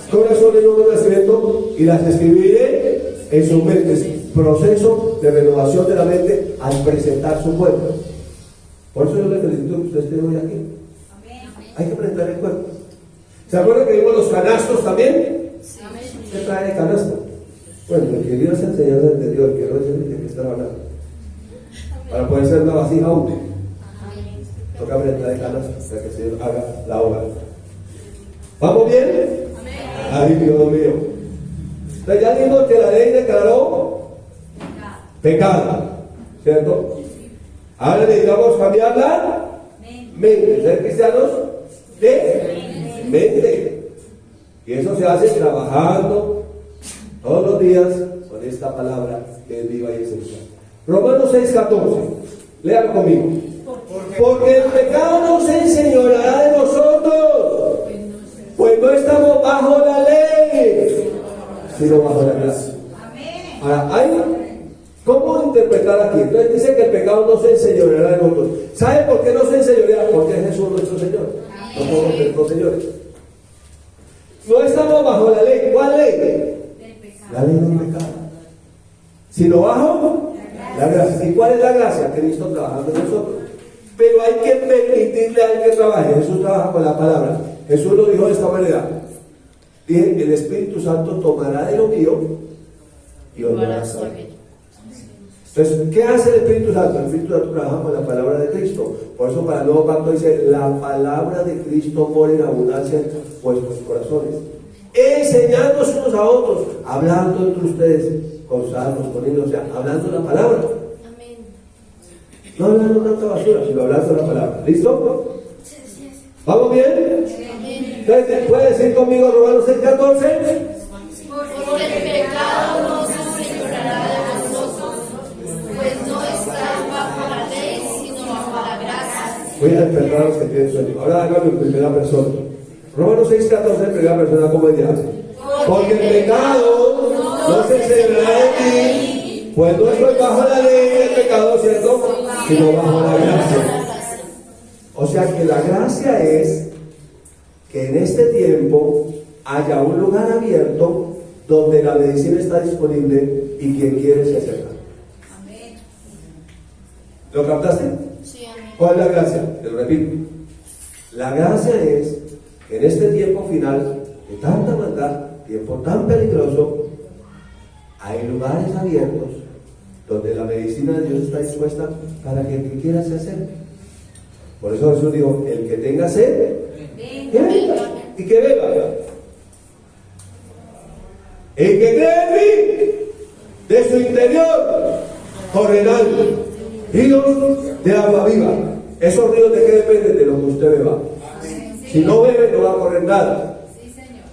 corazones, nuevo nacimiento, y las escribiré en sus mentes. Proceso de renovación de la mente al presentar su cuerpo. Por eso yo le felicito que usted esté hoy aquí. Hay que presentar el cuerpo. ¿Se acuerdan que vimos los canastos también? ¿Qué trae el canasto? Bueno, el que Dios enseñanza anterior, el que no es el que está hablando. Para poder ser una vasija útil. Toca presentar el canasto para que el Señor haga la obra. ¿Vamos bien? Ay, Dios mío. Entonces ya vimos que la ley declaró pecado, ¿cierto? Ahora necesitamos cambiar la mente, ser cristianos de mente. Y eso se hace trabajando todos los días con esta palabra que es viva y esencial. Romanos 6:14, léalo conmigo. Porque el pecado no se enseñoreará de nosotros, pues no estamos bajo la ley, sino bajo la gracia. Ahora, ¿cómo interpretar aquí? Entonces dice que el pecado no se enseñoreará de nosotros. ¿Sabe por qué no se enseñorea? Porque es Jesús nuestro Señor. No podemos ser los señores. No estamos bajo la ley. ¿Cuál ley? La ley del pecado. Sino bajo la gracia. ¿Y cuál es la gracia? Cristo trabajando en nosotros. Pero hay que permitirle a él que trabaje. Jesús trabaja con la palabra. Jesús lo dijo de esta manera. Dije, el Espíritu Santo tomará de lo mío y os dará sabiduría. Entonces, ¿qué hace el Espíritu Santo? El Espíritu Santo trabaja con la palabra de Cristo. Por eso para el nuevo pacto dice, la palabra de Cristo mora en abundancia en vuestros corazones, enseñándonos unos a otros, hablando entre ustedes, con salmos, con himnos, o sea, hablando la palabra. Amén. No hablando tanta basura, sino hablando la palabra. ¿Listo? ¿Vamos bien? Entonces, ¿puede decir conmigo Romanos 6:14? Porque el pecado no se enseñoreará de nosotros, pues no está bajo la ley, sino bajo la gracia. Voy a despertar a los que tienen sueño. Ahora hágame en primera persona. Romanos 6:14 en primera persona, como ella hace. Porque el pecado no se enseñoreará de ti, pues no estoy bajo la ley del pecado, ¿cierto? Sino bajo la gracia. O sea que la gracia es que en este tiempo haya un lugar abierto donde la medicina está disponible y quien quiere se acerca. Amén. ¿Lo captaste? Sí, amén. ¿Cuál es la gracia? Te lo repito. La gracia es que en este tiempo final de tanta maldad, tiempo tan peligroso, hay lugares abiertos donde la medicina de Dios está dispuesta para que el que quiera se acerque. Por eso Jesús dijo, el que tenga sed, que venga y que beba. El que cree en mí, de su interior correrán ríos de agua viva. ¿Esos ríos de qué dependen? De lo que usted beba. Si no bebe, no va a correr nada.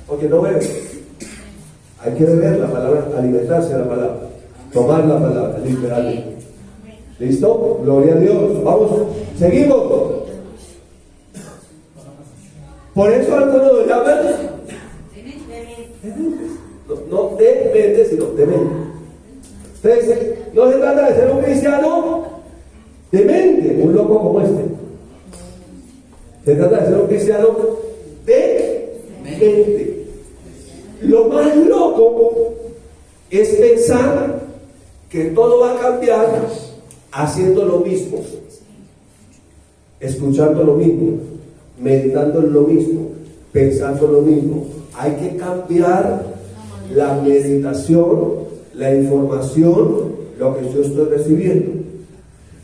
Porque no bebe. Hay que beber la palabra, alimentarse a la palabra, tomar la palabra, literalmente. ¿Listo? Gloria a Dios. Vamos, seguimos. Por eso algunos lo llaman no de mente, sino de mente. Ustedes, no se trata de ser un cristiano de mente, un loco como este. Se trata de ser un cristiano de mente. Lo más loco es pensar que todo va a cambiar haciendo lo mismo, escuchando lo mismo, meditando en lo mismo, pensando lo mismo. Hay que cambiar la meditación, la información, lo que yo estoy recibiendo.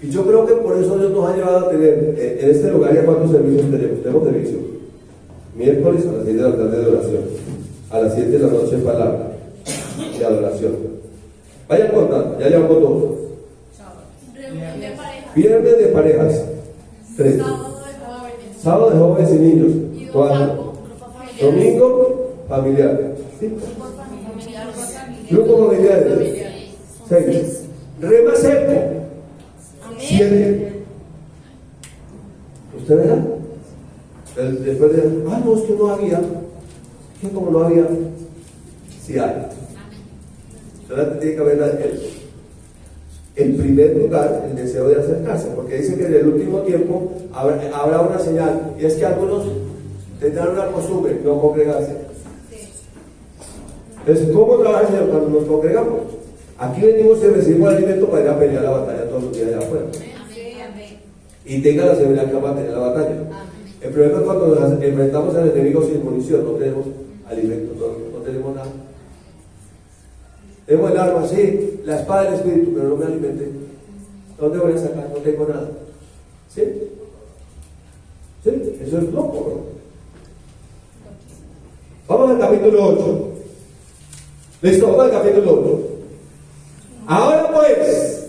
Y yo creo que por eso Dios nos ha llevado a tener en este lugar. ¿Ya cuántos servicios tenemos? Tenemos servicio miércoles a las 7 de la tarde de oración, a las 7 de la noche palabra de adoración. Vayan contando, ya llevamos dos. Viernes de parejas, 3. Sábado de jóvenes y niños, 4. Domingo familiar, 5. Grupo familiar, 6. Rema seco, 7. Usted Después de, no, es que no había. ¿Qué como no había? Sí hay. Solamente tiene que haber en primer lugar el deseo de acercarse, porque dice que en el último tiempo habrá una señal, y es que algunos tendrán una costumbre, no congregarse. Entonces, ¿cómo trabaja el Señor cuando nos congregamos? Aquí venimos y recibimos el alimento para ir a pelear la batalla todos los días allá afuera. Y tenga la seguridad que va a tener la batalla. El problema es cuando nos enfrentamos al enemigo sin munición, no tenemos alimento, no tenemos nada. Tenemos el arma, sí, la espada del Espíritu, pero no me alimenté. ¿Dónde voy a sacar? No tengo nada. ¿Sí? ¿Sí? Eso es loco, ¿no? Vamos al capítulo 8. Listo, vamos al capítulo 8. Ahora pues,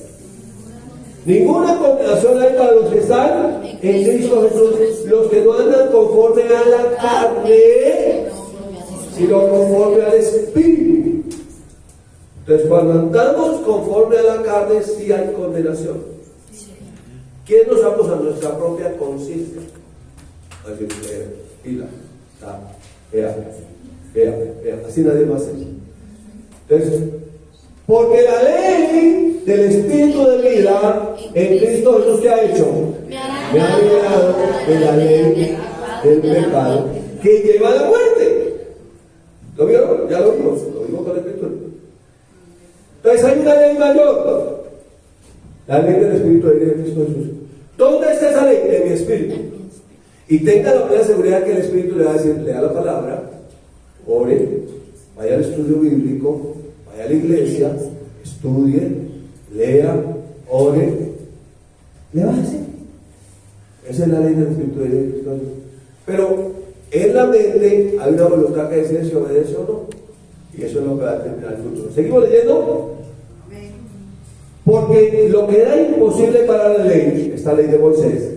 ninguna condenación hay para los que están en Cristo Jesús, los que no andan conforme a la carne, sino conforme al Espíritu. Entonces, cuando andamos conforme a la carne, sí hay condenación. ¿Quién nos acusa? Nuestra propia conciencia. Así que, pila, vea, así nadie más hace. Entonces, porque la ley del Espíritu de vida en Cristo Jesús, ¿qué ha hecho? Me ha liberado de la ley del pecado que lleva a la muerte. ¿Lo vieron? Ya lo vimos con la Escritura. Entonces hay una ley mayor, la ley del Espíritu de vida en Cristo Jesús. ¿Dónde está esa ley? En mi espíritu. Y tenga la plena seguridad que el Espíritu le va a decir, lea la palabra, ore, vaya al estudio bíblico, vaya a la iglesia, estudie, lea, ore, le va a decir. Esa es la ley del Espíritu de Cristo. Pero en la mente hay una voluntad que decide si obedece o no. Y eso es lo que va a determinar el futuro. ¿Seguimos leyendo? Porque lo que era imposible para la ley, esta ley de Moisés,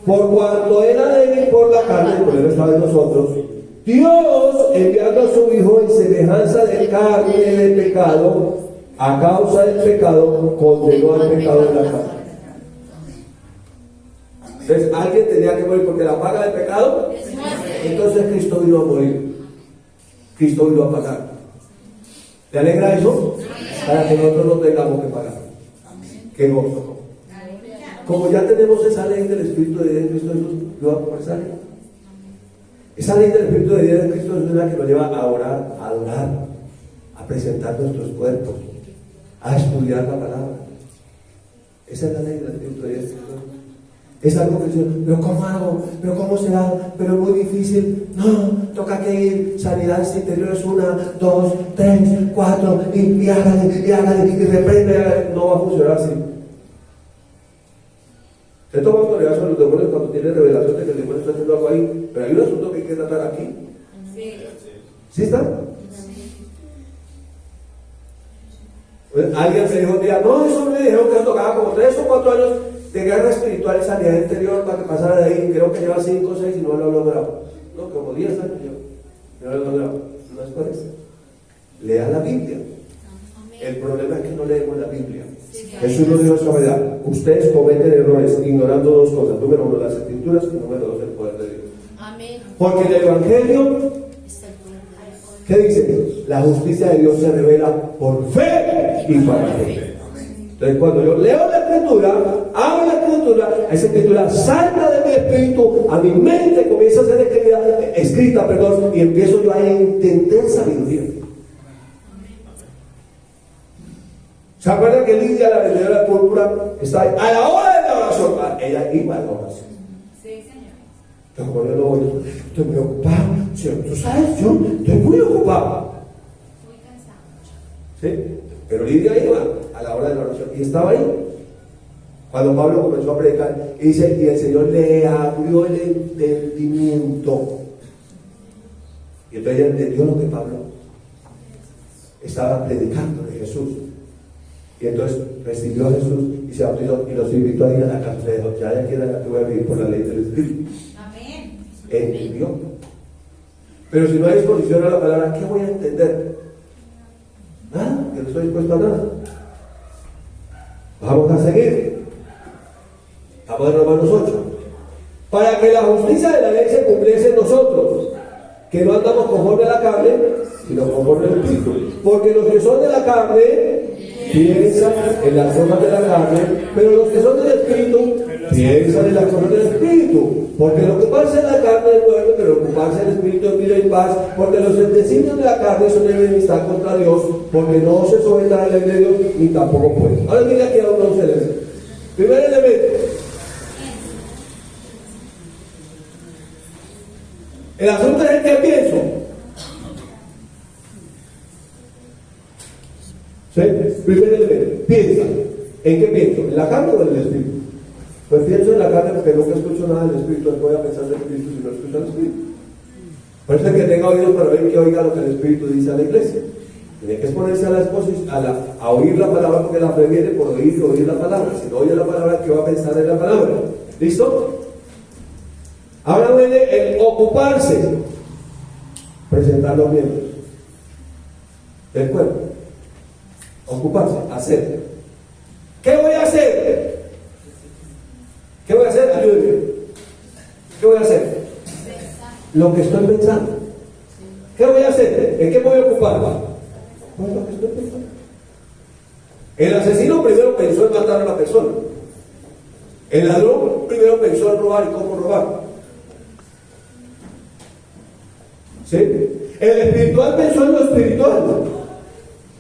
por cuanto era débil por la carne, el problema estaba en nosotros, Dios, enviando a su Hijo en semejanza de carne de pecado, a causa del pecado, condenó al pecado en la carne. Entonces, alguien tenía que morir porque la paga del pecado. Entonces, Cristo vino a morir. Cristo vino a pagar. ¿Te alegra eso? Para que nosotros no tengamos que pagar. Qué gozo. Como ya tenemos esa ley del Espíritu de Dios en Cristo Jesús, ¿lo vamos por esa ley? Esa ley del Espíritu de Dios en Cristo Jesús es la que nos lleva a orar, a adorar, a presentar nuestros cuerpos, a estudiar la palabra. Esa es la ley del Espíritu de Dios en Cristo Jesús. Es algo que dice, pero ¿cómo hago? ¿Pero cómo será? Pero es muy difícil. No, toca que ir. Sanidades interiores, 1, 2, 3, 4, y hágale, y reprende. No va a funcionar así. Se toma autoridad sobre los demonios cuando tiene revelación de que el demonio está haciendo algo ahí. Pero hay un asunto que hay que tratar aquí. ¿Sí está? Alguien me dijo un día, no, eso me dijeron que tocaba como 3 o 4 años de guerra espiritual y sanidad interior para que pasara de ahí. Creo que lleva 5 o 6 y no lo he logrado. No, como 10 años yo no lo he logrado. No es por eso. Lea la Biblia. El problema es que no leemos la Biblia. Jesús nos dijo esta verdad. Ustedes cometen errores ignorando 2 cosas. Número 1, las Escrituras, y número 2, el poder de Dios. Amén. Porque en el Evangelio, ¿qué dice? La justicia de Dios se revela por fe y para fe. Entonces, cuando yo leo la Escritura, hago la Escritura, esa Escritura salta de mi espíritu a mi mente, comienza a ser escrita, y empiezo yo a entender sabiduría. ¿Se acuerdan que Lidia, la vendedora de púrpura, está ahí? A la hora de la oración, ella iba a la oración. Sí, señor. Pero cuando yo no voy, estoy muy ocupado. Señor, tú sabes, yo estoy muy ocupado. Muy cansado. ¿Sí? Pero Lidia iba a la hora de la oración y estaba ahí. Cuando Pablo comenzó a predicar, y dice, y el Señor le abrió el entendimiento. Y entonces ella entendió lo que Pablo estaba predicando de Jesús. Y entonces recibió a Jesús y se bautizó y los invitó a ir a la casa. Le dijo, ya aquí era la que voy a vivir por la ley del Espíritu. Amén. Entendió. Pero si no hay disposición a la palabra, ¿qué voy a entender? Nada, que no estoy dispuesto a nada. Vamos a seguir. Vamos a Romanos 8. para que la justicia de la ley se cumpliese en nosotros, que no andamos conforme a la carne, sino conforme al Espíritu. Porque los que son de la carne piensan en las cosas de la carne, pero los que son del Espíritu piensan en las cosas del Espíritu. Porque el ocuparse de la carne es muerte, pero el ocuparse del Espíritu es vida y paz. Porque los designios de la carne son enemistad contra Dios, porque no se sometan a la ley de Dios, ni tampoco pueden. Ahora mira aquí a unos elementos. Primer elemento. El asunto es en qué pienso. ¿Sí? Primer elemento. Piensa. ¿En qué pienso? ¿En la carne o en el Espíritu? Pues pienso en la carne porque nunca escucho nada del Espíritu. No voy a pensar del Espíritu si no escucho al Espíritu. Por eso es que tenga oídos para ver que oiga lo que el Espíritu dice a la iglesia. Tiene que exponerse a la exposición, a oír la palabra, porque la fe viene por oír la palabra. Si no oye la palabra, ¿qué va a pensar en la palabra? ¿Listo? Ahora viene el ocuparse, presentar los miembros del cuerpo. Ocuparse, hacer. ¿Qué voy a hacer? ¿Qué voy a hacer? Ayúdenme. ¿Qué voy a hacer? Lo que estoy pensando. ¿Qué voy a hacer? ¿En qué me voy a ocupar? Pues lo que estoy pensando. El asesino primero pensó en matar a la persona. El ladrón primero pensó en robar y cómo robar. ¿Sí? El espiritual pensó en lo espiritual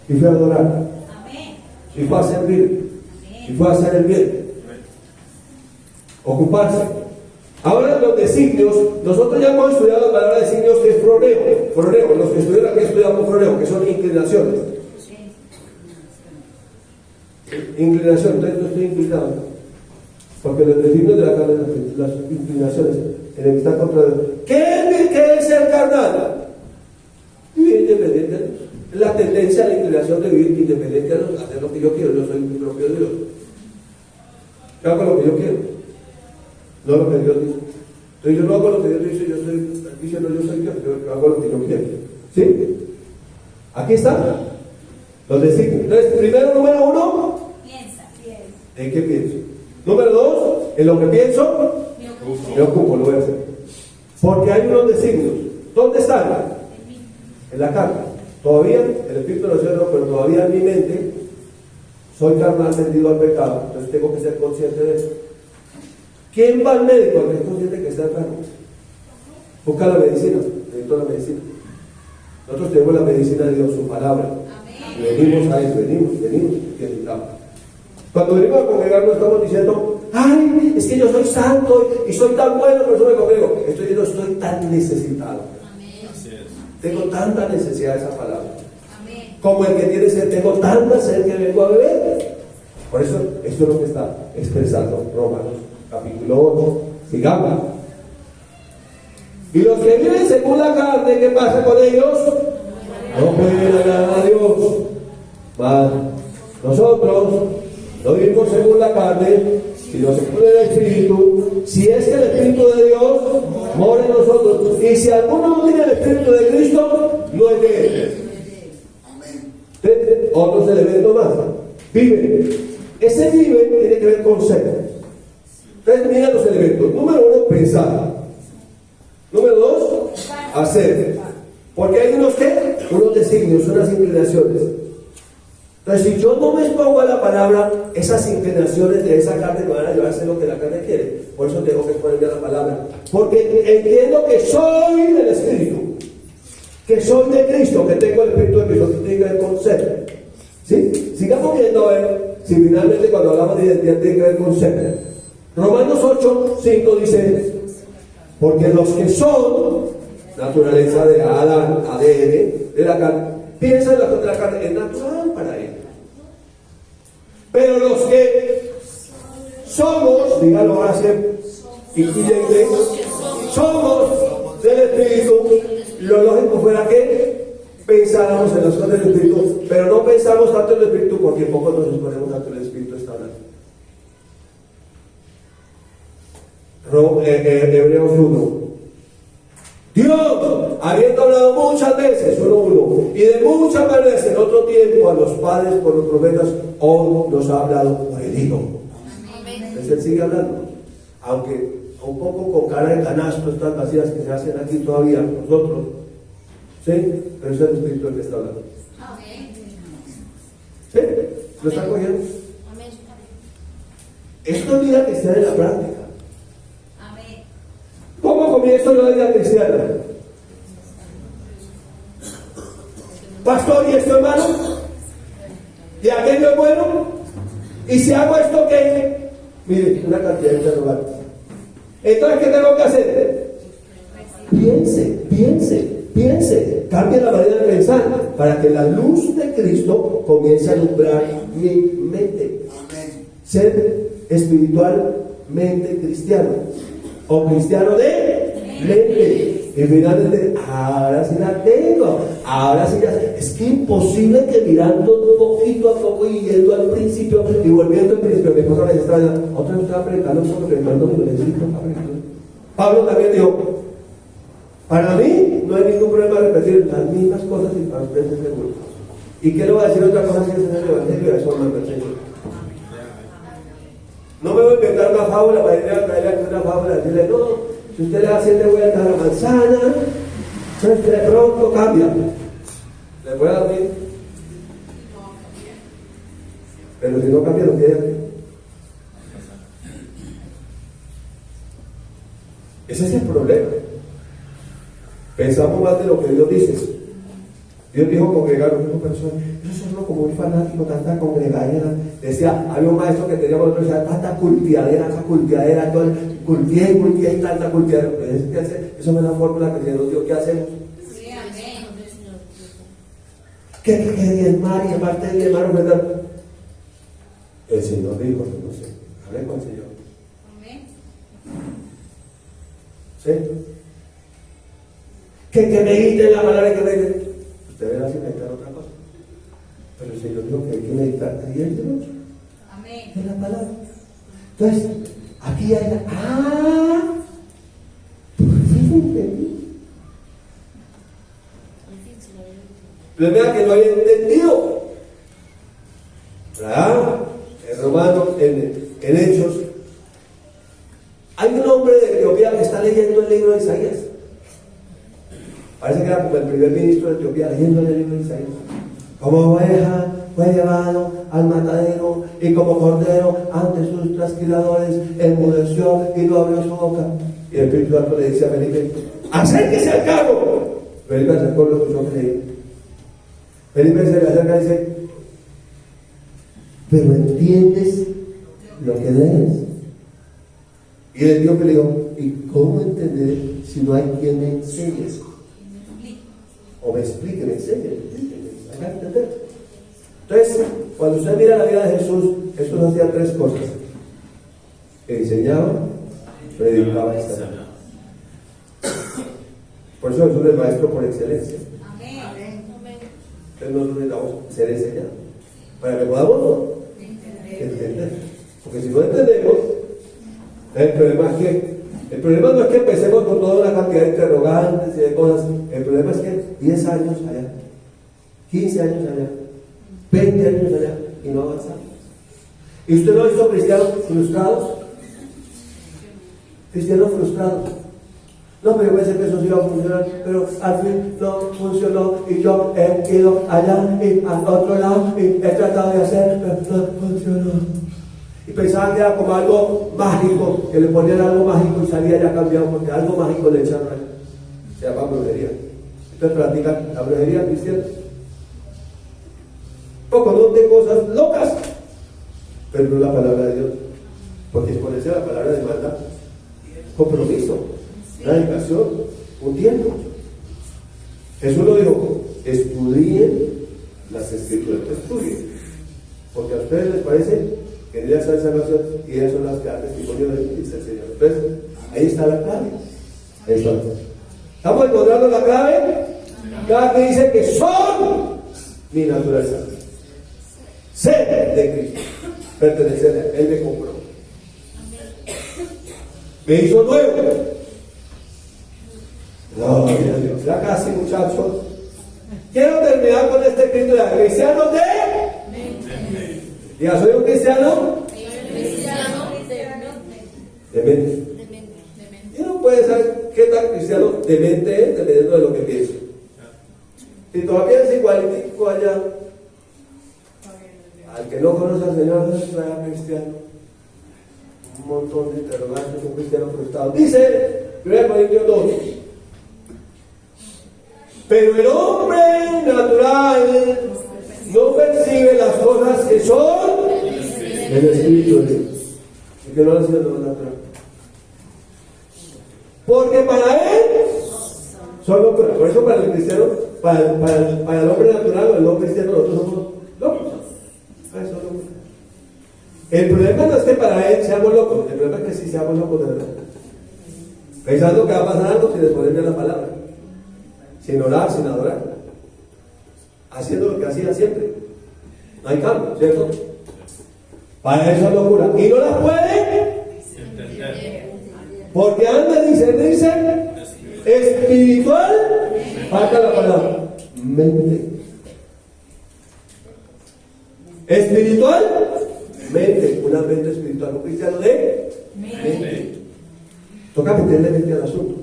y fue a adorar. Amén. Y fue a servir. Amén. Y fue a hacer el bien. Ocuparse. Ahora los designios, nosotros ya hemos estudiado la palabra designios, que es froneo. Froneo, los que estudian aquí estudiamos froneo, que son inclinaciones. Inclinación, entonces no estoy inclinado. Porque los designios de la carne, las inclinaciones, enemistad contra Dios. ¿Qué es ser carnal? Vivir independiente de Dios. La tendencia a la inclinación de vivir independiente de Dios, hacer lo que yo quiero. Yo soy mi propio Dios. Yo hago lo que yo quiero, no lo que Dios dice. Entonces yo no hago lo que Dios dice, yo estoy diciendo yo soy Dios, yo hago lo que yo quiero. ¿Sí? Aquí está. Los designios. Entonces, primero, número uno, piensa. ¿En qué pienso? Número dos, en lo que pienso, me ocupo, lo voy a hacer. Porque hay unos designios. ¿Dónde están? En la carne. Todavía, el Espíritu no cielo, pero todavía en mi mente soy carnal tendido al pecado. Entonces tengo que ser consciente de eso. ¿Quién va al médico? El que es consciente que está enfermo. Busca la medicina. Necesito la medicina. Nosotros tenemos la medicina de Dios, su palabra. Y venimos a eso, venimos, que necesitamos. Cuando venimos a congregar no estamos diciendo, ay, es que yo soy santo y soy tan bueno, por eso me congrego. Yo estoy tan necesitado. Tengo tanta necesidad de esa palabra. Como el que tiene sed, tengo tanta sed que vengo a beber. Por eso, esto es lo que está expresando Romanos capítulo 8. Sigamos. Y los que viven según la carne, ¿qué pasa con ellos? No pueden agradar a Dios. Mas nosotros no vivimos según la carne, sino según el Espíritu. Si es que el Espíritu de Dios mora en nosotros. Y si alguno no tiene el Espíritu de Cristo, no es de él. Otros elementos más. Vive. Ese vive tiene que ver con ser. Entonces, mira los elementos. Número uno, pensar. Número dos, hacer. Porque hay unos designios, unas inclinaciones. Entonces, si yo no me expongo a la palabra, esas inclinaciones de esa carne me van a llevar a hacer lo que la carne quiere. Por eso tengo que exponerme a la palabra. Porque entiendo que soy del Espíritu, que soy de Cristo, que tengo el Espíritu de Cristo, que tiene que ver con ser. ¿Sí? Sigamos viendo a ver si finalmente cuando hablamos de identidad tiene que ver con ser. Romanos 8:5 dice, porque los que son naturaleza de Adán, ADN, de la carne, piensan en la cosa de la carne, es natural para él. Pero los que somos, díganlo ahora siempre, incluyente, somos del Espíritu, lo lógico fuera que pensáramos en las cosas del Espíritu, pero no pensamos tanto en el Espíritu porque poco nos exponemos tanto en el Espíritu está hablando. Hebreos 1. Dios, habiendo hablado muchas veces, 1:1, y de muchas maneras en otro tiempo a los padres por los profetas, hoy nos ha hablado por el Hijo. Entonces él sigue hablando, aunque un poco con cara de canasto estas vacías que se hacen aquí todavía nosotros, ¿sí? Pero ese es el Espíritu del que está hablando. ¿Sí? ¿Lo está cogiendo? Esto es vida cristiana en la práctica. ¿Cómo comienzo yo la vida cristiana? Pastor, ¿y esto es malo? ¿Y aquello es bueno? ¿Y si hago esto qué? Mire, una cantidad de interrogantes. Entonces, ¿qué tengo que hacer? Piense. Cambie la manera de pensar para que la luz de Cristo comience a alumbrar mi mente. Ser espiritualmente cristiano o cristiano de mente. Y finalmente, ahora sí la tengo, ahora sí ya sé. Es que imposible que mirando poquito a poco y yendo al principio y volviendo al principio, mi esposa me extraña, otra vez estaba predicando, Pablo también dijo, para mí no hay ningún problema repetir las mismas cosas y para ustedes es seguro. ¿Y qué le voy a decir otra cosa si es en el Evangelio? Eso manda el Señor. No me voy a inventar una fábula para ir a traerle aquí una fábula y decirle, no, si usted le da 7 vueltas a la manzana, entonces de pronto cambia. ¿Le puede dar bien? Pero si no cambia, lo tiene aquí. Ese es el problema. Pensamos más de lo que Dios dice. Dios dijo congregar con una persona. Eso es solo como un fanático, tanta congregadera. Decía, había un maestro que teníamos nosotros, decía, tanta cultiadera, todo cultié y tanta cultiadera. Eso es la fórmula que Dios dio. ¿Qué hacemos? Sí, amén. ¿Qué diezmar y aparte de diezmar, verdad? El Señor dijo, no sé, hablé con el Señor. Amén. ¿Sí? Que medite la palabra que medite. Usted verá si meditar otra cosa. Pero el Señor dijo que hay que meditar día y noche. Amén. En la palabra. Entonces, aquí hay por fin entendí. Pero vea que no había entendido. ¿Verdad? En Romanos, en Hechos, hay un hombre de Etiopía que está leyendo el libro de Isaías. Parece que era como el primer ministro de Etiopía leyendo el libro de Isaías. Como oveja fue llevado al matadero y como cordero ante sus trasquiladores enmudeció y no abrió su boca. Y el Espíritu Santo le dice a Felipe, acérquese al carro. Felipe acercó lo que yo creí. Felipe se le acerca y dice, pero ¿entiendes lo que lees? Y el etíope le dijo, ¿y cómo entender si no hay quien me enseñe? O me explique, me enseñe, me haga entender. Entonces, cuando usted mira la vida de Jesús, Jesús hacía 3 cosas: enseñaba, predicaba y sanaba. Por eso Jesús es el maestro por excelencia. Amén. Entonces nosotros necesitamos ser enseñados para que podamos entender. Porque si no entendemos, el problema no es que empecemos con toda una cantidad de interrogantes y de cosas. El problema es que 10 años allá, 15 años allá, 20 años allá y no avanzamos. ¿Y usted no ha visto cristianos frustrados? Cristianos frustrados. No, pero yo pensé que eso sí iba a funcionar, pero al fin no funcionó y yo he ido allá y al otro lado y he tratado de hacer, pero no funcionó. Y pensaban que era como algo mágico, que le ponían algo mágico y salía ya cambiado, porque algo mágico le echaron ahí. Se llama brujería. Entonces practican la brujería cristiana. Poco de cosas locas, pero no la palabra de Dios. Porque exponerse a la palabra demanda compromiso, una dedicación, un tiempo. Jesús lo dijo, estudien las escrituras, estudien. Porque a ustedes les parece que ellas son salvación y ellas son las que dan testimonio de Él, dice el Señor. Entonces, ahí está la clave. ¿Estamos encontrando la clave? Cada que dice que son mi naturaleza. Ser de Cristo, pertenecer a Él. Él me compró. Me hizo nuevo. Gloria a Dios. Ya casi, muchachos. Quiero terminar con este Cristo de cristianos de. Diga, ¿soy un cristiano? Cristiano De mente. puede saber qué tan cristiano de mente es dependiendo de lo que piensa. Si todavía es igualitico allá, al que no conoce al Señor no es cristiano. Un montón de interrogantes, un cristiano frustrado. Dice 1 Corintios 2. Pero el hombre natural no percibe las cosas que son del Espíritu de Dios. Y que no las sido lo natural. Porque para él son locuras. Por eso para el cristiano, para el hombre natural o el no cristiano, nosotros somos locos. Eso es locura. El problema no es que para él seamos locos, el problema es que sí seamos locos de verdad. Pensando que va a pasar algo sin exponerle la palabra, sin orar, sin adorar, haciendo lo que hacía siempre. No hay cambio, ¿cierto? Para eso es locura. Y no la puede porque anda a discernirse espiritual, falta la palabra, mente. Espiritual, mente, una mente espiritual, un cristiano de mente. Toca meterle mente al asunto.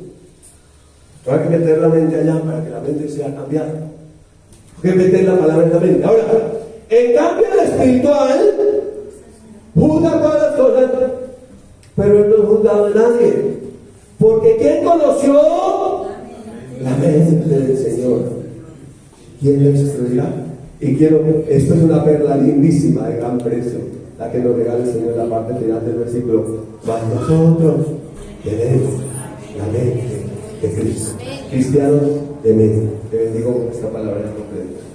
Toca que meter la mente allá para que la mente sea cambiada. Toca que meter la palabra en la mente. Ahora, en cambio el espiritual juzga todas las cosas, pero él no es juzgado de nadie. Porque ¿quién conoció la mente del Señor? ¿Quién la instruirá? Y esto es una perla lindísima de gran precio, la que nos regala el Señor en la parte final del versículo. Mas nosotros tenemos la mente de Cristo. Cristianos de mente. Te bendigo con esta palabra en nombre de Dios.